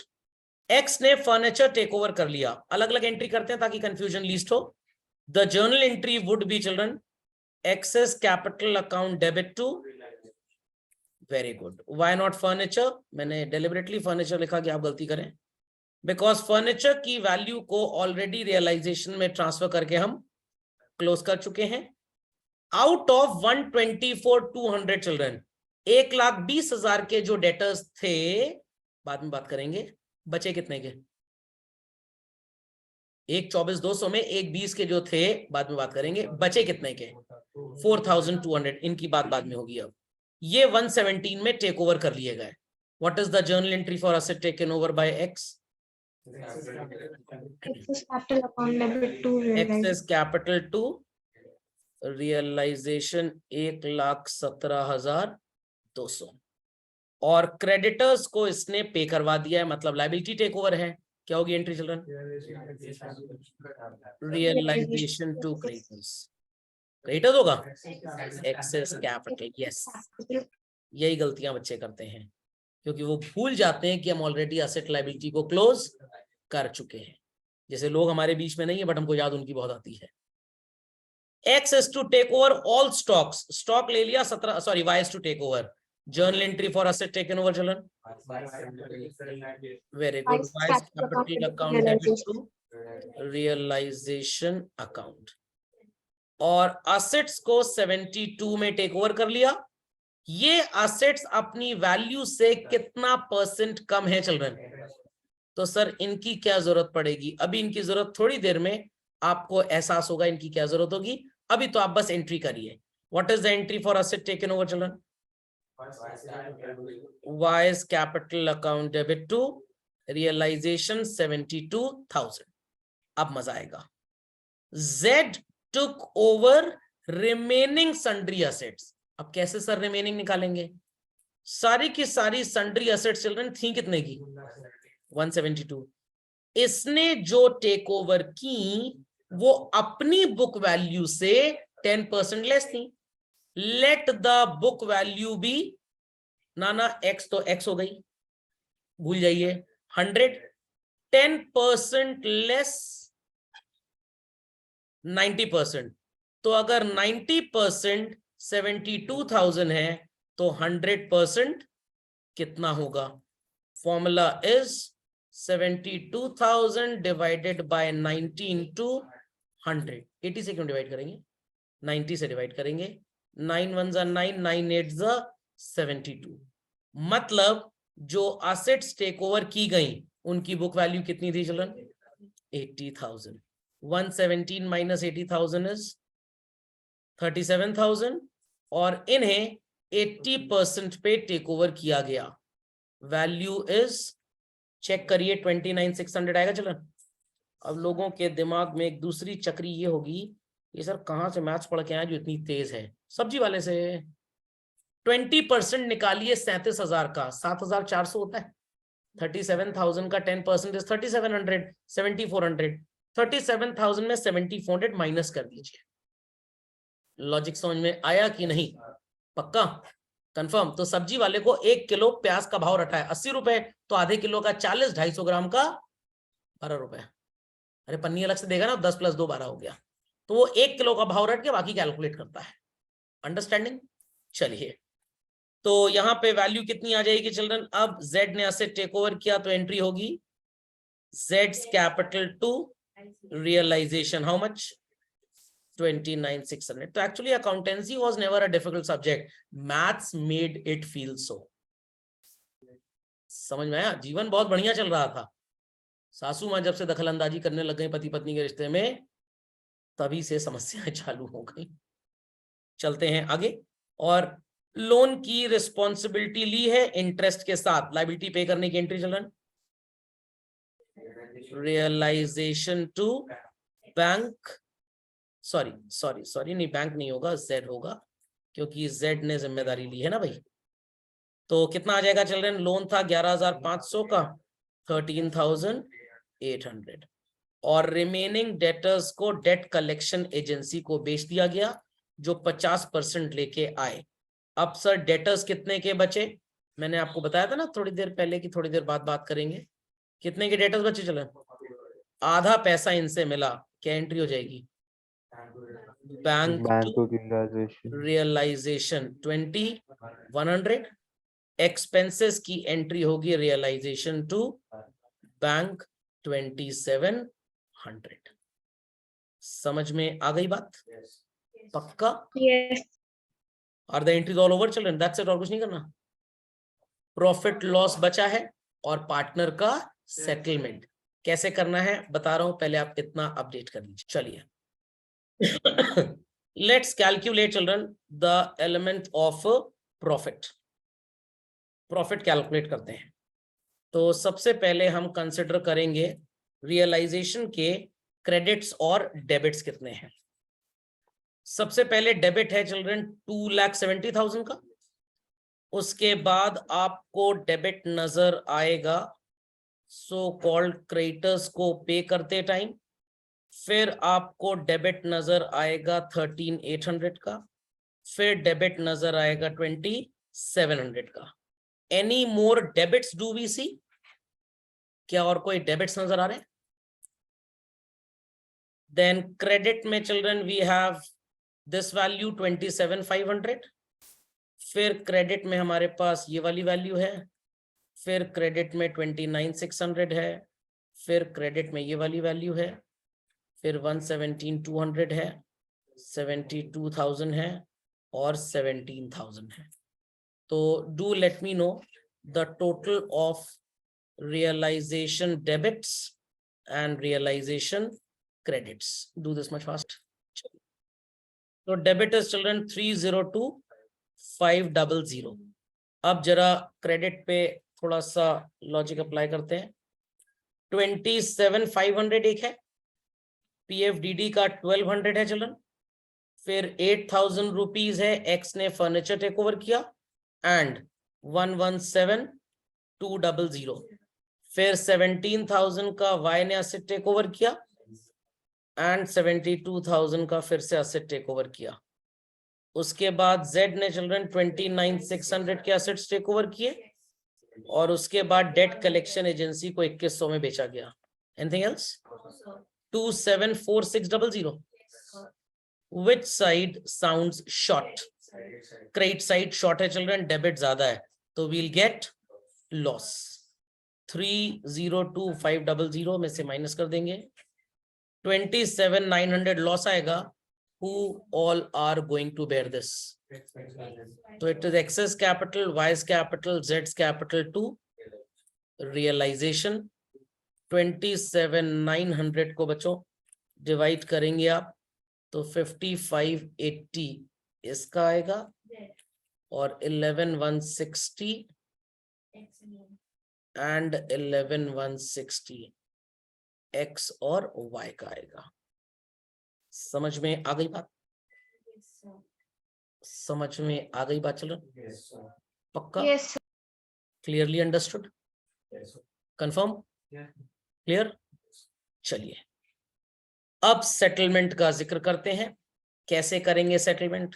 X ने furniture take over कर लिया, अलग अलग एंट्री करते हैं ताकि कंफ्यूजन लीस्ट हो। The journal entry would be children X's capital account debit to, very good. Why not furniture? मैंने डेलिबरेटली फर्नीचर लिखा कि आप गलती करें, बिकॉज फर्नीचर की वैल्यू को ऑलरेडी रियलाइजेशन में ट्रांसफर करके हम क्लोज कर चुके हैं। आउट ऑफ 124,200 चिल्ड्रन, 1,20,000 के जो डेटर्स थे, बाद में बात करेंगे, बचे कितने के? एक 24,200 में एक 20 के जो थे, बाद में बात करेंगे, बचे कितने के? 4,200। इनकी बात बाद में होगी। अब ये 117 में टेक ओवर कर लिए गए। What is the journal entry for asset taken over by X? Excess capital account debit to X's realize. Capital to realisation 1,17,200, और क्रेडिटर्स को इसने पे करवा दिया है, मतलब लायबिलिटी टेक ओवर है। क्या होगी entry children? Realisation to creditors. Creditors होगा एक्सेस कैपिटल। यस, यही गलतियां बच्चे करते हैं क्योंकि वो भूल जाते हैं कि हम ऑलरेडी एसेट लायबिलिटी को क्लोज कर चुके हैं। जैसे लोग हमारे बीच में नहीं है बट हमको याद उनकी बहुत आती है। X is to take over all stocks. Stock ले लिया 17, sorry, Y is to take over. Journal entry for asset taken over, children. Very good. Y is capital account debit to realization account. और assets को 72 में take over कर लिया, ये assets अपनी value से कितना परसेंट कम है चिल्ड्रन? तो सर इनकी क्या जरूरत पड़ेगी? अभी इनकी जरूरत थोड़ी देर में आपको एहसास होगा इनकी क्या जरूरत होगी। अभी तो आप बस एंट्री करिए। What is the entry for asset taken over children? Y's capital account debit to realisation 72,000। अब मजा आएगा। Z took over remaining sundry assets। अब कैसे सर रिमेनिंग निकालेंगे? सारी की सारी सन्ड्री असेट्स चिल्ड्रन थी कितने की? 172। इसने जो टेक ओवर की वो अपनी बुक वैल्यू से 10% लेस थी। Let the book value be नाना x, तो x हो गई, भूल जाइए 100। 10% लेस 90%। तो अगर 90% 72,000 है तो 100% कितना होगा? Formula is 72,000 divided by 90 into 100। 80 से क्यों डिवाइड करेंगे? 90 से डिवाइड करेंगे। 9 1 जा 9, 9 8 जा 72। मतलब जो असेट्स टेक ओवर की गई उनकी बुक वैल्यू कितनी थी चिल्ड्रन? 80,000। 117 माइनस 80,000 इज 37,000 और इन्हें 80% पे टेक ओवर किया गया। वैल्यू इज, चेक करिए, 29,600 आएगा चिल्ड्रन। अब लोगों के दिमाग में एक दूसरी चक्री ये होगी, ये सर कहां से मैथ्स पढ़ के आए जो इतनी तेज है? सब्जी वाले से। 20% निकालिए 37,000 का, 7,400 होता है। 37,000 का 10% इज 3,700, 7,400। 37,000 में 7,400 माइनस कर दीजिए। लॉजिक समझ में आया कि नहीं? पक्का कंफर्म? तो सब्जी वाले को 1 किलो प्याज का भाव रखा है 80 रुपए, तो आधे किलो का 40, 250 ग्राम का 12 रुपए। अरे पन्नी अलग से देगा ना, 10 + 2 12 हो गया। तो वो 1 किलो का भाव रख के बाकी कैलकुलेट करता है। अंडरस्टैंडिंग? चलिए, तो यहां पे वैल्यू कितनी आ जाएगी चिल्ड्रन? अब Z ने असेट टेक ओवर किया तो एंट्री होगी Z's capital to realisation. How much? 29,600। तो actually accountancy was never a difficult subject, maths made it feel so. समझ में आया? जीवन बहुत बढ़िया चल रहा था। सासू मां जब से दखल अंदाजी करने लग गई पति पत्नी के रिश्ते में, तभी से समस्याएं चालू हो गई। चलते हैं आगे। और लोन की रिस्पॉन्सिबिलिटी ली है इंटरेस्ट के साथ, लायबिलिटी पे करने की entry children. Realisation to bank, sorry नहीं, बैंक नहीं होगा, Z होगा, क्योंकि Z ने जिम्मेदारी ली है ना भाई। तो कितना आ जाएगा चिल्ड्रन? लोन था 11,500 का, 13,800। और रिमेनिंग डेटर्स को डेट कलेक्शन एजेंसी को बेच दिया गया, जो 50% लेके आए। अब सर डेटर्स कितने के बचे? मैंने आपको बताया था ना थोड़ी देर पहले की थोड़ी देर बाद बात करेंगे। कितने के डेटर्स बचे चले? आधा पैसा इनसे मिला, क्या एंट्री हो जाएगी? Bank to realisation 20,100। एक्सपेंसेस की एंट्री होगी रियलाइजेशन टू बैंक 2,700। समझ में आ गई बात? पक्का? Yes. Are the entries all over children? That's it, और कुछ नहीं करना। प्रॉफिट लॉस बचा है और पार्टनर का सेटलमेंट कैसे करना है बता रहा हूं, पहले आप इतना अपडेट कर लीजिए। चलिए let's calculate children the element of profit. Profit calculate करते हैं। तो सबसे पहले हम कंसिडर करेंगे रियलाइजेशन के क्रेडिट्स और डेबिट्स कितने हैं। सबसे पहले डेबिट है चिल्ड्रन 2,70,000 का। उसके बाद आपको डेबिट नजर आएगा सो कॉल्ड क्रेडिटर्स को पे करते टाइम। फिर आपको डेबिट नजर आएगा 13,800 का। फिर डेबिट नजर आएगा 2,700 का। Any more debits do we see? क्या और कोई डेबिट्स नजर आ रहे हैं? देन क्रेडिट में children we have this value 27,500। फिर क्रेडिट में हमारे पास ये वाली वैल्यू है। फिर क्रेडिट में 29,600 है। फिर क्रेडिट में ये वाली वैल्यू है। फिर 117,200 है, 72,000 है और 17,000 है। तो do let me know the total of realization debits and realization credits. Do this much fast. So debit is children 302,500. अब जरा क्रेडिट पे थोड़ा सा लॉजिक अप्लाई करते हैं। 27,500 एक है, PFDD का 1,200 है चिल्ड्रन, फिर 8,000 रुपीज है, एक्स ने फर्नीचर टेक ओवर किया एंड 117,200, फिर 17,000 का वाई ने एसेट टेक ओवर किया एंड 72,000 का फिर से एसेट टेक ओवर किया। उसके बाद जेड ने चिल्ड्रन 29,600 के एसेट्स टेक ओवर किए और उसके बाद डेट कलेक्शन एजेंसी को 2100 में बेचा गया। Anything else? 274600। Which side sounds short? Credit side short है चिल्ड्रन, डेबिट ज्यादा है, तो we'll get loss। 302,500 में से माइनस कर देंगे, 27,900 लॉस आएगा। Who all are going to bear this? तो it is excess capital, Y's capital, Z's capital to realization। 27,900 को बच्चों डिवाइड करेंगे आप तो 5580 इसका आएगा और 11,160 एंड 11,160 x और y का आएगा। समझ में आ गई बात? समझ में आ गई बात चलो? पक्का? Yes, sir. Clearly understood? Confirm? Clear? चलिए अब सेटलमेंट का जिक्र करते हैं। कैसे करेंगे सेटलमेंट?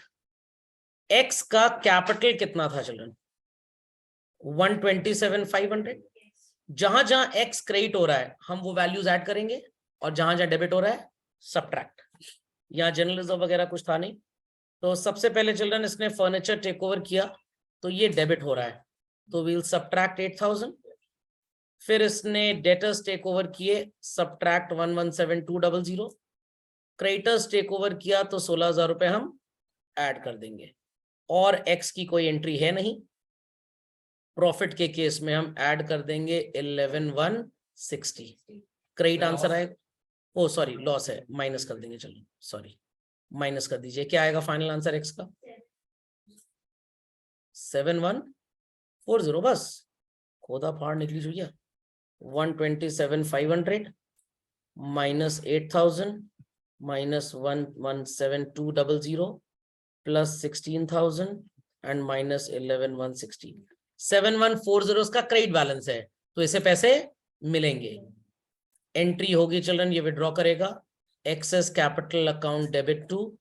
एक्स का कैपिटल कितना था चिल्ड्रन? 127,500। जहां जहां एक्स क्रेडिट हो रहा है हम वो वैल्यूज ऐड करेंगे और जहां जहां डेबिट हो रहा है सब्ट्रैक्ट। यहाँ जनरल रिजर्व वगैरह कुछ था नहीं, तो सबसे पहले चिल्ड्रन इसने फर्नीचर टेक ओवर किया तो ये डेबिट हो रहा है, तो वील सब्ट्रैक्ट 8,000। फिर इसने डेटर्स टेक ओवर किए, सब्ट्रैक्ट 117,200। क्रेडिटर्स टेक ओवर किया तो 16,000 रुपए हम ऐड कर देंगे और एक्स की कोई एंट्री है नहीं। प्रॉफिट के केस में हम ऐड कर देंगे 11,160। क्रेडिट आंसर आएगा, ओ सॉरी लॉस है, माइनस कर देंगे, चलो सॉरी माइनस कर दीजिए। क्या आएगा फाइनल आंसर एक्स का? 7,140। बस खोदा फाड़ निकली भैया। 127,500 minus 8,000 minus 117,200 plus 16,000 and minus 11,160। 7,140 उसका क्रेडिट बैलेंस है, तो इसे पैसे मिलेंगे। एंट्री होगी चिल्ड्रन, ये विड्रॉ करेगा। X's capital account debit to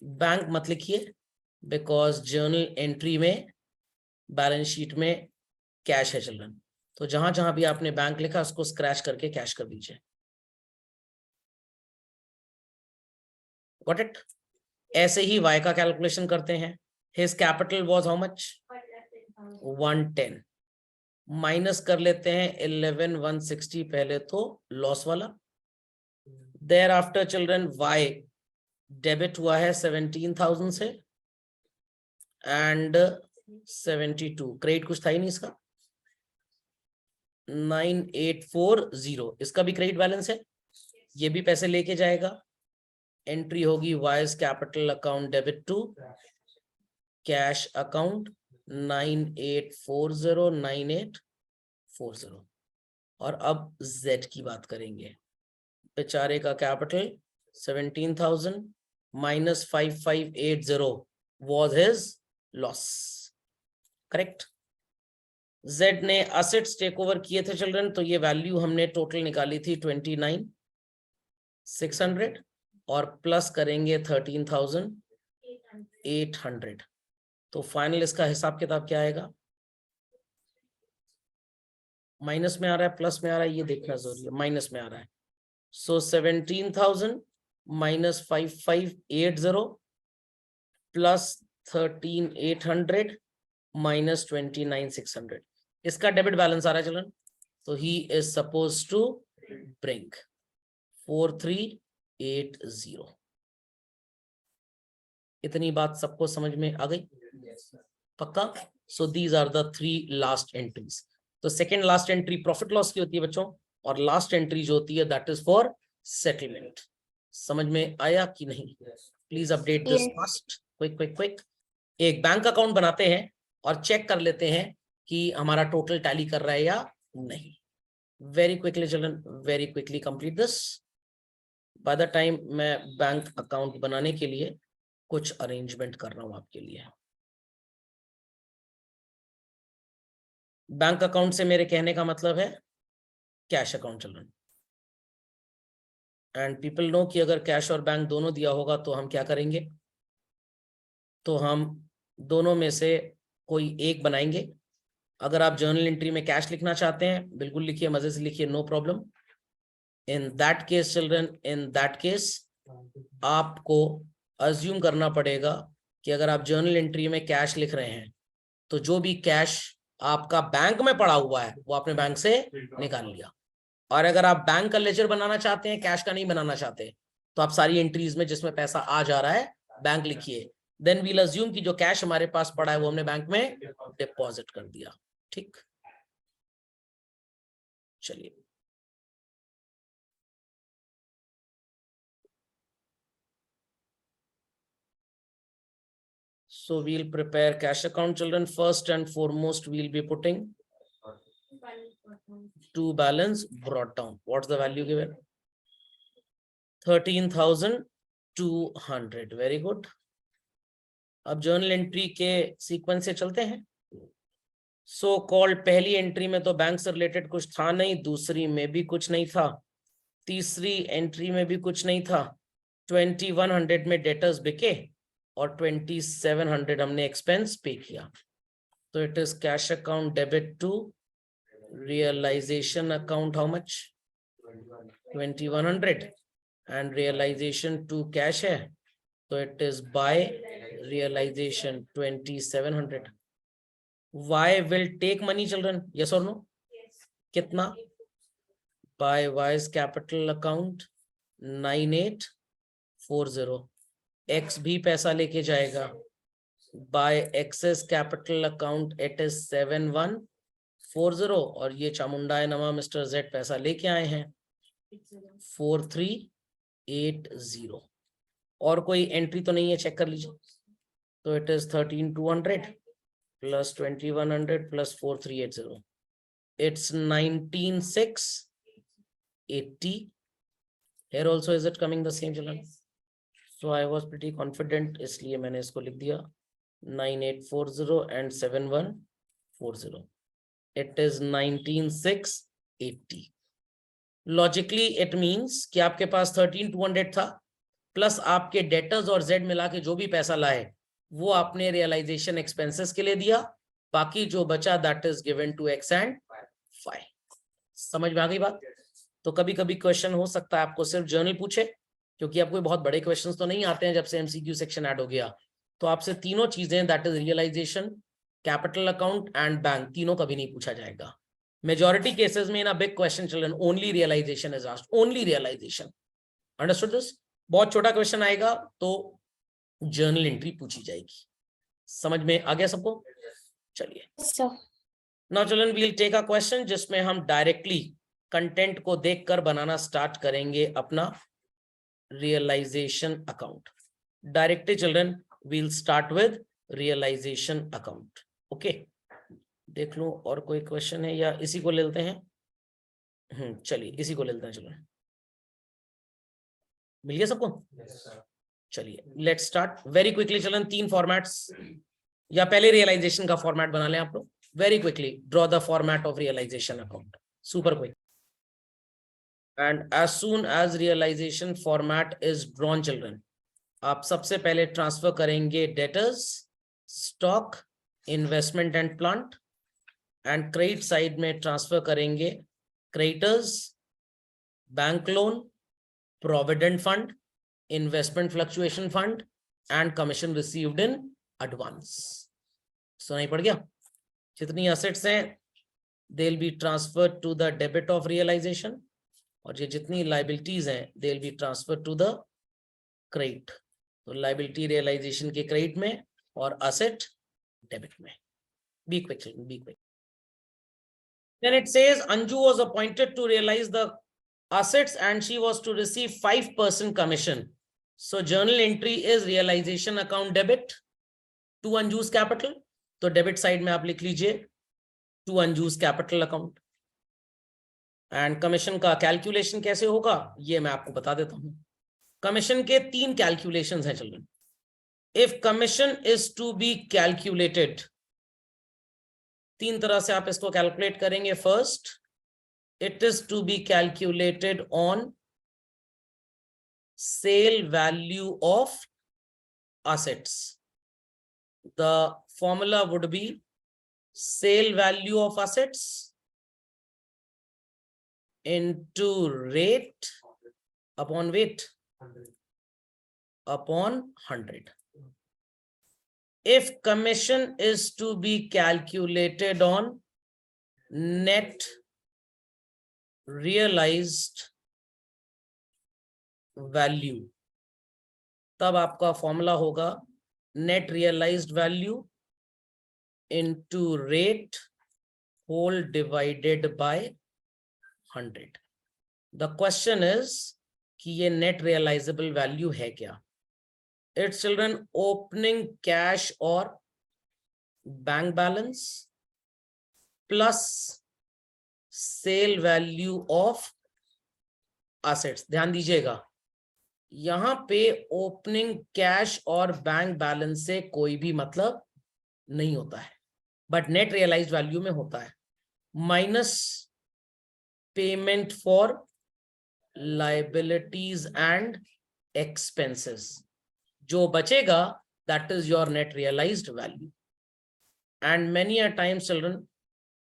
bank मत लिखिए, बिकॉज जर्नल एंट्री में बैलेंस शीट में कैश है चिल्ड्रन, तो जहां जहां भी आपने बैंक लिखा उसको स्क्रैच करके कैश कर दीजिए। Got it? ऐसे ही y का कैलकुलेशन करते हैं। His capital was how much? 110 minus कर लेते हैं 11,160 पहले तो लॉस वाला। Thereafter children y debit हुआ है 17,000 से एंड 72, क्रेडिट कुछ था ही नहीं इसका, 9,840 इसका भी क्रेडिट बैलेंस है, ये भी पैसे लेके जाएगा। एंट्री होगी Y's capital account debit to cash account 9840 और अब Z की बात करेंगे। बेचारे का capital 17,000 minus 5580 was his loss। Correct? Z ने असेट्स टेक ओवर किए थे चिल्ड्रन, तो ये वैल्यू हमने टोटल निकाली थी 29,600 और प्लस करेंगे 13,800, तो फाइनल इसका हिसाब किताब क्या आएगा? माइनस में आ रहा है प्लस में आ रहा है, ये देखना जरूरी है। माइनस में आ रहा है, सो 17,000 माइनस 5580 प्लस 13,800 माइनस 29,600, इसका डेबिट बैलेंस आ रहा है चिल्ड्रन, तो he is suppose to bring 4380। इतनी बात सबको समझ में आ गई? पक्का? So these are the 3 last entries. तो second last entry profit loss की होती है बच्चों, और लास्ट एंट्री जो होती है दैट इज फॉर सेटलमेंट। समझ में आया कि नहीं? Please update this Yes. Fast, quick quick quick. एक बैंक अकाउंट बनाते हैं और चेक कर लेते हैं कि हमारा टोटल टैली कर रहा है या नहीं। Very quickly children, very quickly complete this. By the time मैं बैंक अकाउंट बनाने के लिए कुछ अरेंजमेंट कर रहा हूं आपके लिए। बैंक अकाउंट से मेरे कहने का मतलब है cash account children. And people know कि अगर कैश और बैंक दोनों दिया होगा तो हम क्या करेंगे, तो हम दोनों में से कोई एक बनाएंगे। अगर आप जर्नल एंट्री में कैश लिखना चाहते हैं बिल्कुल लिखिए, मजे से लिखिए, no problem. In that case children, in that case आपको अज्यूम करना पड़ेगा कि अगर आप जर्नल एंट्री में कैश लिख रहे हैं तो जो भी कैश आपका बैंक में पड़ा हुआ है वो आपने बैंक से निकाल लिया। और अगर आप बैंक का लेजर बनाना चाहते हैं, कैश का नहीं बनाना चाहते, तो आप सारी एंट्रीज में जिसमें पैसा आ जा रहा है बैंक लिखिए। देन वील अज्यूम कि जो कैश हमारे पास पड़ा है वो हमने बैंक में डिपॉजिट कर दिया। ठीक, चलिए। So we'll prepare cash account children. First and foremost we'll be putting to balance brought down. What's the value given? 13,200. Very good. अब जर्नल एंट्री के सीक्वेंस से चलते हैं। सो कॉल्ड पहली एंट्री में तो बैंक से रिलेटेड कुछ था नहीं, दूसरी में भी कुछ नहीं था, तीसरी एंट्री में भी कुछ नहीं था। 2100 में डेटर्स बिके और 2700 हमने एक्सपेंस पे किया। तो it is cash account debit to realisation account. How much? 2100 and realisation to cash है तो it is by realisation 2700। Y will take money children, yes और नो? कितना? By Y's capital account 9840। X भी पैसा लेके जाएगा। By X's capital account it is 7140 और ये चामुंडाए नमा मिस्टर जेड पैसा लेके आए हैं 4380। और कोई एंट्री तो नहीं है, चेक कर लीजिए। तो it is 13,200 plus 2,100 plus 4,380. It's 19,680. Here also is it coming the same children? So I was pretty confident, इसलिए मैंने इसको लिख दिया 9840 and 7140. It is 19,680. Logically it means कि आपके पास 13,200 था प्लस आपके डेटर्स और जेड मिला के जो भी पैसा लाए वो आपने रियलाइजेशन एक्सपेंसेस के लिए दिया, बाकी जो बचा that is given to X and Y. समझ में आ गई बात? तो कभी कभी क्वेश्चन हो सकता है आपको सिर्फ जर्नल पूछे, क्योंकि आपको बहुत बड़े क्वेश्चंस तो नहीं आते हैं जब से एमसीक्यू सेक्शन ऐड हो गया। तो आपसे तीनों चीजें that is realization, capital account and bank, तीनों कभी नहीं पूछा जाएगा। मेजॉरिटी केसेस में in a big question children only realization is asked, only realization. Understood this? बहुत छोटा क्वेश्चन आएगा तो जर्नल एंट्री पूछी जाएगी। समझ में आ गया सबको? चलिए। Yes, sir. Now children we will take a question जिसमें हम डायरेक्टली कंटेंट को देखकर बनाना स्टार्ट करेंगे अपना realisation account. Directly children we will start with realisation account. Okay, देख लो और कोई क्वेश्चन है या इसी को ले लेते हैं। चलिए इसी को ले लेते हैं। चलो, मिल गया सबको? चलिए लेट्स स्टार्ट वेरी क्विकली। चलन 3 फॉर्मेट्स, या पहले रियलाइजेशन का फॉर्मेट बना लें आप लोग। Very quickly draw the format of realisation account, super quick. And as soon as realisation format is drawn children, आप सबसे पहले ट्रांसफर करेंगे debtors, stock, investment and plant, and credit side में ट्रांसफर करेंगे creditors, bank loan, provident fund, investment fluctuation fund and commission received in advance. सुनाई पड़ गया? जितनी असेट्स हैं they will be transferred to the debit of realisation, और ये जितनी लाइबिलिटीज हैं they will be transferred to the credit. तो लाइबिलिटी रियलाइजेशन के क्रेडिट में और असेट डेबिट में. Be quick, children, be quick. Then it says Anju was appointed to realize the assets and she was to receive 5% commission. So journal entry is realization account debit to Anju's capital. तो debit side में आप लिख लीजिए to अंजूस capital account. And commission का calculation कैसे होगा ये मैं आपको बता देता हूं. कमीशन के 3 कैलकुलेशंस हैं children. If commission is to be calculated, 3 तरह से आप इसको कैलकुलेट करेंगे. First, it is to be calculated on sale value of assets. The formula would be sale value of assets into rate upon weight upon 100. If commission is to be calculated on net realized value, तब आपका formula होगा net realized value into rate whole divided by 100. The question is कि ये net realizable value है क्या? It's children opening cash or bank balance plus sale value of assets. ध्यान दीजिएगा, यहां पे ओपनिंग कैश और बैंक बैलेंस से कोई भी मतलब नहीं होता है, बट नेट रियलाइज्ड वैल्यू में होता है. Minus payment for liabilities and expenses, जो बचेगा that is your net realized value. And many a times children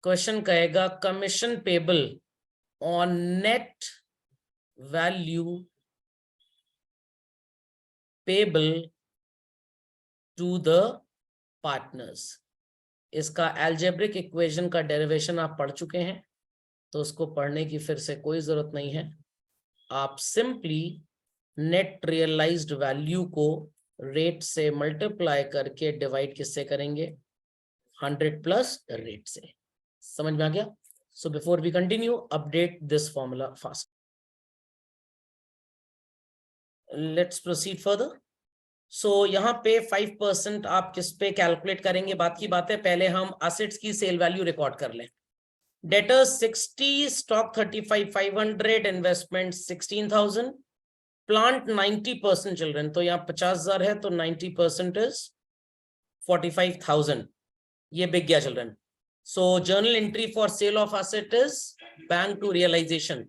question कहेगा commission payable on net value payable to the partners. इसका algebraic equation का derivation आप पढ़ चुके हैं, तो उसको पढ़ने की फिर से कोई जरूरत नहीं है. आप simply net realized value को rate से multiply करके divide किससे करेंगे? 100 plus rate से. समझ में आ गया? So before we continue, update this formula fast. Let's proceed further. So यहाँ पे 5% आप किस पे कैलकुलेट करेंगे, बात की बात है. पहले हम असेट्स की सेल वैल्यू रिकॉर्ड कर लें. Debtors 60, stock 35,500, investment 16,000, plant 90% children, तो यहाँ 50,000 है, तो 90% इज 45,000. ये बिक गया children. So journal entry for sale of asset is bank to realisation.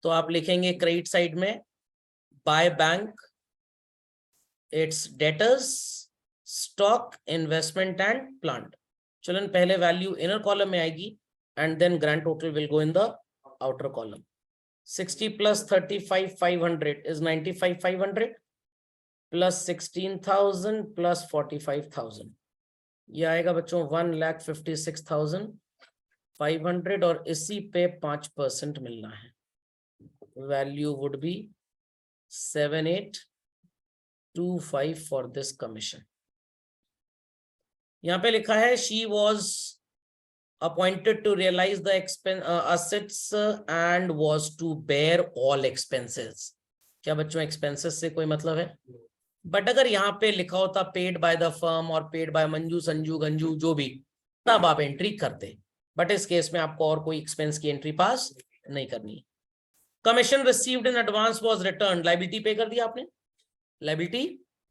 तो आप लिखेंगे क्रेडिट साइड में by bank, it's debtors, stock, investment and plant. चलन पहले वैल्यू इनर कॉलम में आएगी and then grand total will go in the outer column. 60 plus 35,500 is 95,500 plus 16,000 plus 45,000. ये आएगा बच्चों 1,56,500 और इसी पे 5% मिलना है. Value would be 7,825 for this commission. यहाँ पे लिखा है she was appointed to realize the assets and was to bear all expenses. क्या बच्चों expenses से कोई मतलब है? बट अगर यहाँ पे लिखा होता paid by the firm और paid by मंजू संजू गंजू जो भी, तब आप एंट्री करते. बट इस केस में आपको और कोई एक्सपेंस की एंट्री पास नहीं करनी. Commission received in advance was written, liability पे कर दी आपने, लायबिलिटी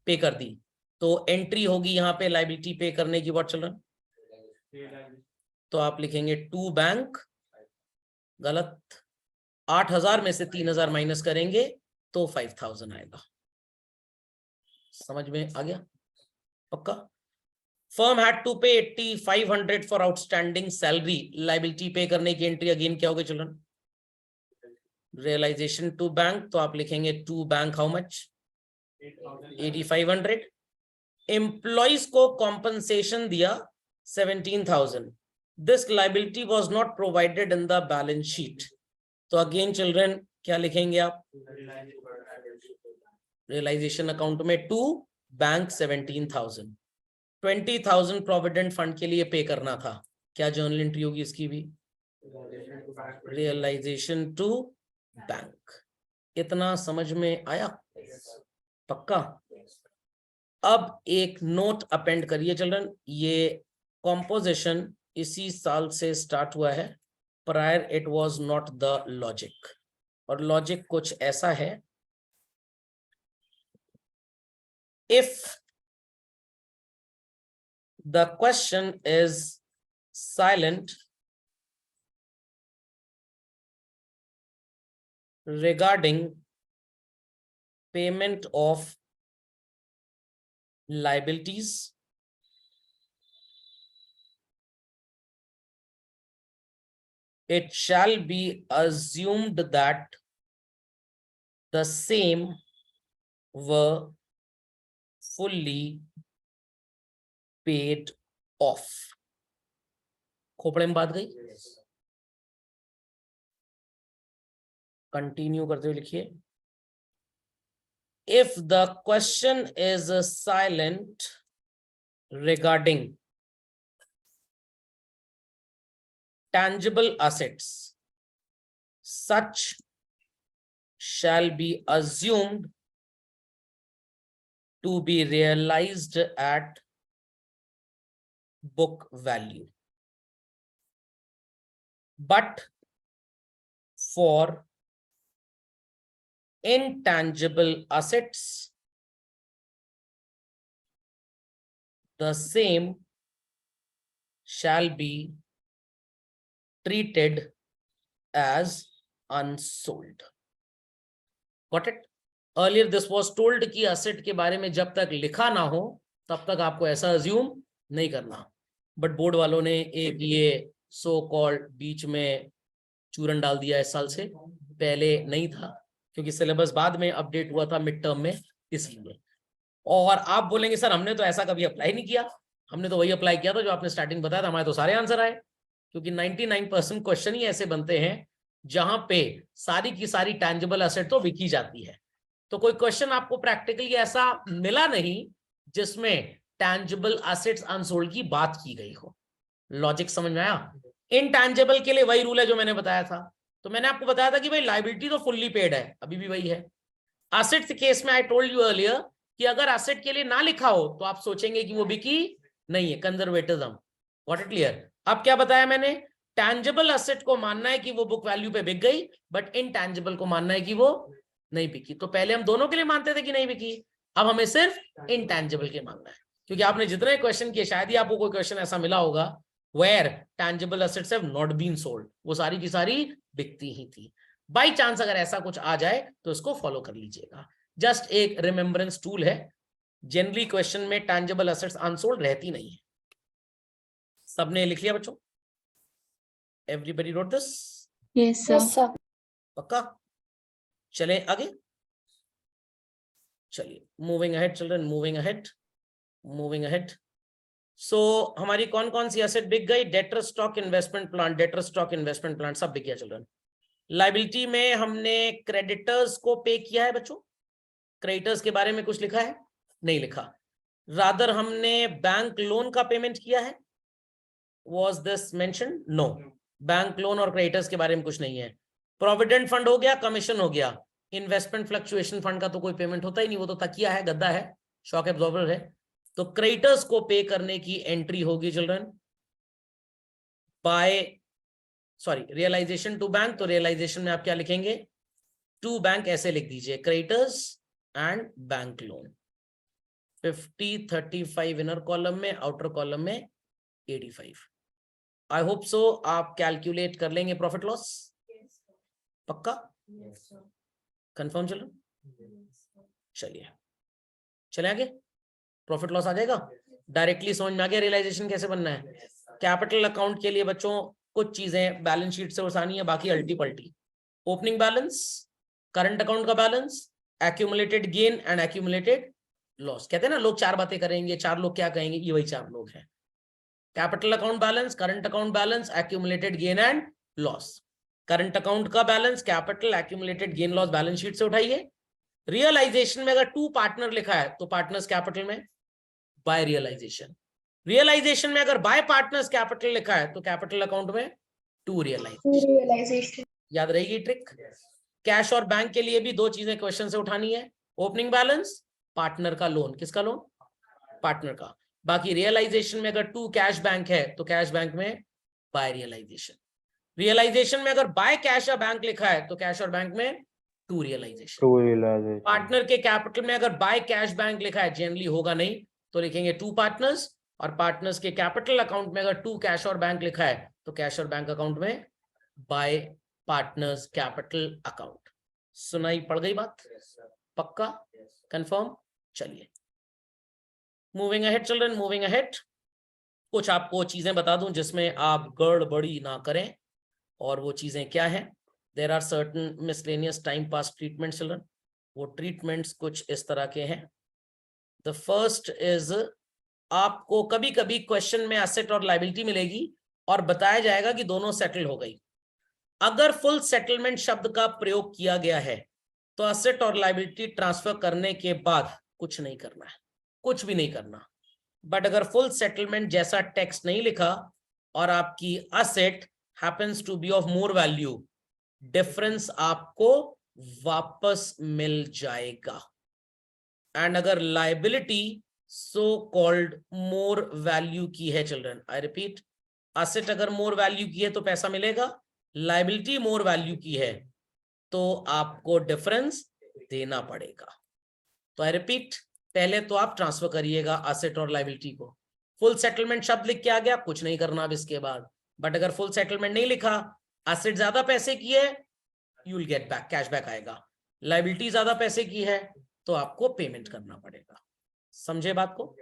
पे कर दी, तो एंट्री होगी यहाँ पे लायबिलिटी पे करने की. What children? तो आप लिखेंगे टू बैंक, गलत, 8,000 में से 3,000 माइनस करेंगे तो 5,000 आएगा. समझ में आ गया? पक्का? फर्म हैड टू पे 8,500 for outstanding salary, liability pay करने की एंट्री अगेन क्या होगी चिल्ड्रन? रियलाइजेशन टू बैंक, तो आप लिखेंगे to bank how much? 8,500. Employees को कॉम्पनसेशन दिया 17,000. This liability was not provided in the balance sheet, तो अगेन चिल्ड्रन क्या लिखेंगे आप? रियलाइजेशन अकाउंट में टू बैंक 17,000. 20,000 प्रोविडेंट फंड के लिए पे करना था, क्या जर्नल एंट्री होगी इसकी भी? Realisation to bank. इतना समझ में आया? पक्का? अब एक नोट अपेंड करिए चिल्ड्रन, ये कॉम्पोजिशन इसी साल से स्टार्ट हुआ है, prior it was not the logic, और लॉजिक कुछ ऐसा है, if the question is silent regarding payment of liabilities, it shall be assumed that the same were fully paid off. खोपड़े में बात गई? कंटिन्यू करते हुए लिखिए, if the question is silent regarding tangible assets, such shall be assumed to be realized at book value, but for intangible assets, the same shall be treated as unsold. Got it? Earlier this was told कि asset के बारे में जब तक लिखा ना हो तब तक आपको ऐसा assume नहीं करना, बट बोर्ड वालों ने एक ये सो कॉल्ड बीच में चूरन डाल दिया इस साल से, पहले नहीं था क्योंकि सिलेबस बाद में अपडेट हुआ था मिड टर्म में, इसलिए। और आप बोलेंगे सर हमने तो ऐसा कभी अप्लाई नहीं किया, हमने तो वही अप्लाई किया था जो आपने स्टार्टिंग बताया था, हमारे तो सारे आंसर आए, क्योंकि 99% क्वेश्चन ही ऐसे बनते हैं जहां पे सारी की सारी टैंजिबल एसेट तो बिकी जाती है। तो कोई क्वेश्चन आपको प्रैक्टिकली ऐसा मिला नहीं जिसमें टैंजिबल एसेट्स अनसोल्ड की बात की गई हो। लॉजिक समझ में आया? इनटैंजिबल के लिए वही रूल है जो मैंने बताया था, तो मैंने आपको बताया था कि भाई लायबिलिटी तो फुल्ली पेड है, अभी भी वही है। एसेट केस में आई टोल्ड यू अर्लियर कि अगर एसेट के लिए ना लिखा हो तो आप सोचेंगे कि वो बिकी नहीं है, कंजर्वेटिज्म। Got it clear? अब क्या बताया मैंने? टैंजिबल एसेट को मानना है कि वो बुक वैल्यू पे बिक गई, बट इनटैंजिबल को मानना है कि वो नहीं बिकी। तो पहले हम दोनों के लिए मानते थे कि नहीं बिकी, अब हमें सिर्फ इनटैंजिबल के मानना है, क्योंकि आपने जितने क्वेश्चन किए शायद ही आपको कोई क्वेश्चन ऐसा मिला होगा where tangible assets have not been sold, वो सारी की सारी बिकती ही थी। बाई चांस अगर ऐसा कुछ आ जाए तो इसको फॉलो कर लीजिएगा, जस्ट एक रिमेम्बरेंस टूल है। जनरली क्वेश्चन में टैंजिबल एसेट्स अनसोल्ड रहती नहीं है। सबने लिख लिया बच्चों? Everybody wrote this? Yes, sir. पक्का? चले आगे, चलिए moving ahead children, moving ahead, moving ahead. So हमारी कौन कौन सी एसेट बिक गई? Debtor stock investment plan, debtor stock investment plan सब बिक गया चिल्ड्रन। लायबिलिटी में हमने क्रेडिटर्स को पे किया है बच्चों, क्रेडिटर्स के बारे में कुछ लिखा है? नहीं लिखा। रादर हमने बैंक लोन का पेमेंट किया है, was this mentioned? No, bank loan और क्रेडिटर्स के बारे में कुछ नहीं है। प्रोविडेंट फंड हो गया, कमीशन हो गया, इन्वेस्टमेंट फ्लक्चुएशन फंड का तो कोई पेमेंट होता ही नहीं, वो तो तकिया है, गद्दा है, शॉक एब्जॉर्बर है। तो क्रेडिटर्स को पे करने की एंट्री होगी children by realisation to bank. तो रियलाइजेशन में आप क्या लिखेंगे? टू बैंक ऐसे लिख दीजिए, creditors and bank loan. 50 35 inner column में, आउटर कॉलम में 85। आई होप सो आप कैलकुलेट कर लेंगे प्रॉफिट लॉस। पक्का? Confirm children? चलिए चले आगे, प्रॉफिट लॉस आ जाएगा, डायरेक्टली समझ में आ गया रियलाइजेशन कैसे बनना है। कैपिटल अकाउंट के लिए बच्चों कुछ चीजें बैलेंस शीट से आसानी है, बाकी अल्टी पल्टी। ओपनिंग बैलेंस, करंट अकाउंट का balance, accumulated gain and accumulated loss. कहते हैं ना लोग चार बातें करेंगे, चार लोग क्या कहेंगे, ये वही चार लोग हैं। Capital account balance, current account balance, accumulated gain and loss. Current account का balance, capital, accumulated gain loss balance sheet से उठाइए। रियलाइजेशन में अगर टू पार्टनर लिखा है तो पार्टनर्स कैपिटल में बाय रियलाइजेशन, रियलाइजेशन में अगर बाय पार्टनर्स कैपिटल लिखा है तो कैपिटल अकाउंट में टू रियलाइज, realization. याद रहेगी ट्रिक। कैश और बैंक के लिए भी दो चीजें क्वेश्चन से उठानी है, ओपनिंग बैलेंस, पार्टनर का लोन, किसका लोन, पार्टनर का। बाकी रियलाइजेशन में अगर टू कैश बैंक है तो कैश बैंक में बाय रियलाइजेशन, रियलाइजेशन में अगर बाय कैश या बैंक लिखा है तो कैश और बैंक में to realisation. To realisation, partner के कैपिटल में अगर बाय कैश बैंक लिखा है, जनरली होगा नहीं, तो लिखेंगे टू पार्टनर्स, और पार्टनर्स के कैपिटल अकाउंट में अगर टू कैश और बैंक लिखा है तो कैश और बैंक अकाउंट में बाय पार्टनर्स कैपिटल अकाउंट। सुनाई पड़ गई बात, पक्का, कंफर्म। चलिए moving ahead children, moving ahead. कुछ आपको चीजें बता दूं जिसमें आप गड़बड़ी ना करें, और वो चीजें क्या है। There are certain miscellaneous time pass treatment children, वो ट्रीटमेंट्स कुछ इस तरह के हैं। द फर्स्ट इज, आपको कभी कभी क्वेश्चन में एसेट और लायबिलिटी मिलेगी और बताया जाएगा कि दोनों सेटल हो गई। अगर फुल सेटलमेंट शब्द का प्रयोग किया गया है तो एसेट और लायबिलिटी ट्रांसफर करने के बाद कुछ नहीं करना है, कुछ भी नहीं करना। बट अगर फुल सेटलमेंट जैसा टेक्स्ट नहीं लिखा और आपकी asset happens to be of more value, difference आपको वापस मिल जाएगा। एंड अगर liability so called more value की है चिल्ड्रन, आई रिपीट, एसेट अगर मोर वैल्यू की है तो पैसा मिलेगा, लायबिलिटी मोर वैल्यू की है तो आपको डिफरेंस देना पड़ेगा। तो आई रिपीट, पहले तो आप ट्रांसफर करिएगा एसेट और लायबिलिटी को। फुल सेटलमेंट शब्द लिख के आ गया, कुछ नहीं करना अब इसके बाद। बट अगर फुल सेटलमेंट नहीं लिखा, एसेट ज्यादा पैसे की है, you will get back, cashback आएगा। लायबिलिटी ज्यादा पैसे की है तो आपको पेमेंट करना पड़ेगा। समझे बात को?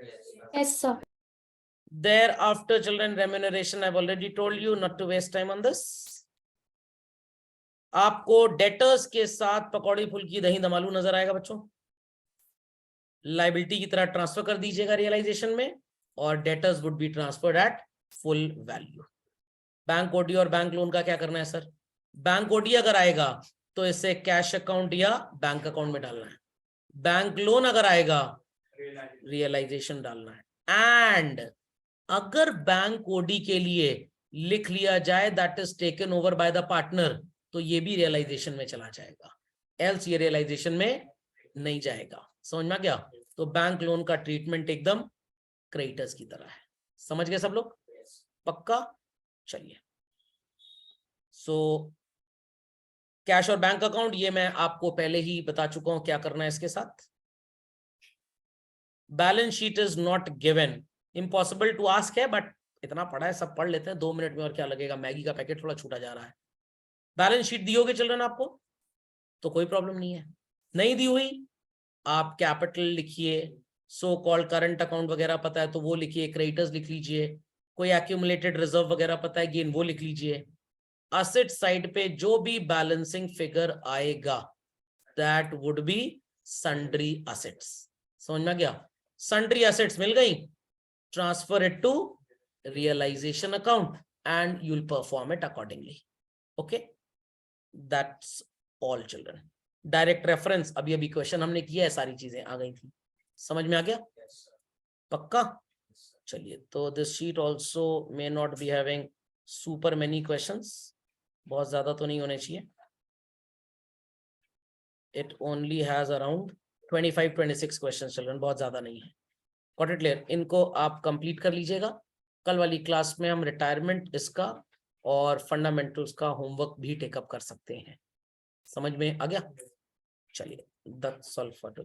Yes, sir. Thereafter children, remuneration I've already told you not to waste time on this. आपको डेटर्स के साथ पकौड़ी फुल्की दही दमालू नजर आएगा बच्चों। लायबिलिटी की तरह ट्रांसफर कर दीजिएगा रियलाइजेशन में, और debtors would be transferred at full value. Bank OD और बैंक लोन का क्या करना है सर? बैंक ओडी अगर आएगा तो इसे कैश अकाउंट या बैंक अकाउंट में डालना है। बैंक लोन अगर आएगा रियलाइजेशन डालना है। एंड अगर बैंक ओडी के लिए लिख लिया जाए that is taken over by the partner, तो ये भी रियलाइजेशन में चला जाएगा, एल्स ये रियलाइजेशन में नहीं जाएगा। समझ में आ गया? तो बैंक लोन का ट्रीटमेंट एकदम क्रेडिटर्स की तरह है। समझ गए सब लोग? पक्का? चलिए, सो कैश और बैंक अकाउंट ये मैं आपको पहले ही बता चुका हूं क्या करना है इसके साथ। Balance sheet is not given, impossible to ask है, बट इतना पढ़ा है, सब पढ़ लेते हैं 2 मिनट में, और क्या लगेगा, मैगी का पैकेट थोड़ा छूटा जा रहा है। बैलेंस शीट दी होगी चिल्ड्रन आपको तो कोई प्रॉब्लम नहीं है, नहीं दी हुई आप कैपिटल लिखिए, सो कॉल्ड करंट अकाउंट वगैरह पता है तो वो लिखिए, क्रेडिटर्स लिख लीजिए, कोई एक्यूमुलेटेड रिजर्व वगैरह पता है गेन वो लिख लीजिए। एसेट साइड पे जो भी बैलेंसिंग फिगर आएगा that would be sundry assets. समझ में गया? सन्ड्री एसेट्स मिल गई, transfer it to realisation account and you will perform it accordingly. Okay, that's all children. Direct reference अभी अभी क्वेश्चन हमने किया है, सारी चीजें आ गई थी। समझ में आ गया? पक्का? चलिए, तो this sheet also may not be having super many questions, बहुत ज्यादा तो नहीं होने चाहिए। It only has around 25-26 questions children, बहुत ज्यादा नहीं है। Got it clear? इनको आप कंप्लीट कर लीजिएगा। कल वाली क्लास में हम रिटायरमेंट इसका और फंडामेंटल्स का होमवर्क भी टेकअप कर सकते हैं। समझ में आ गया? चलिए, दैट्स ऑल फॉर टुडे।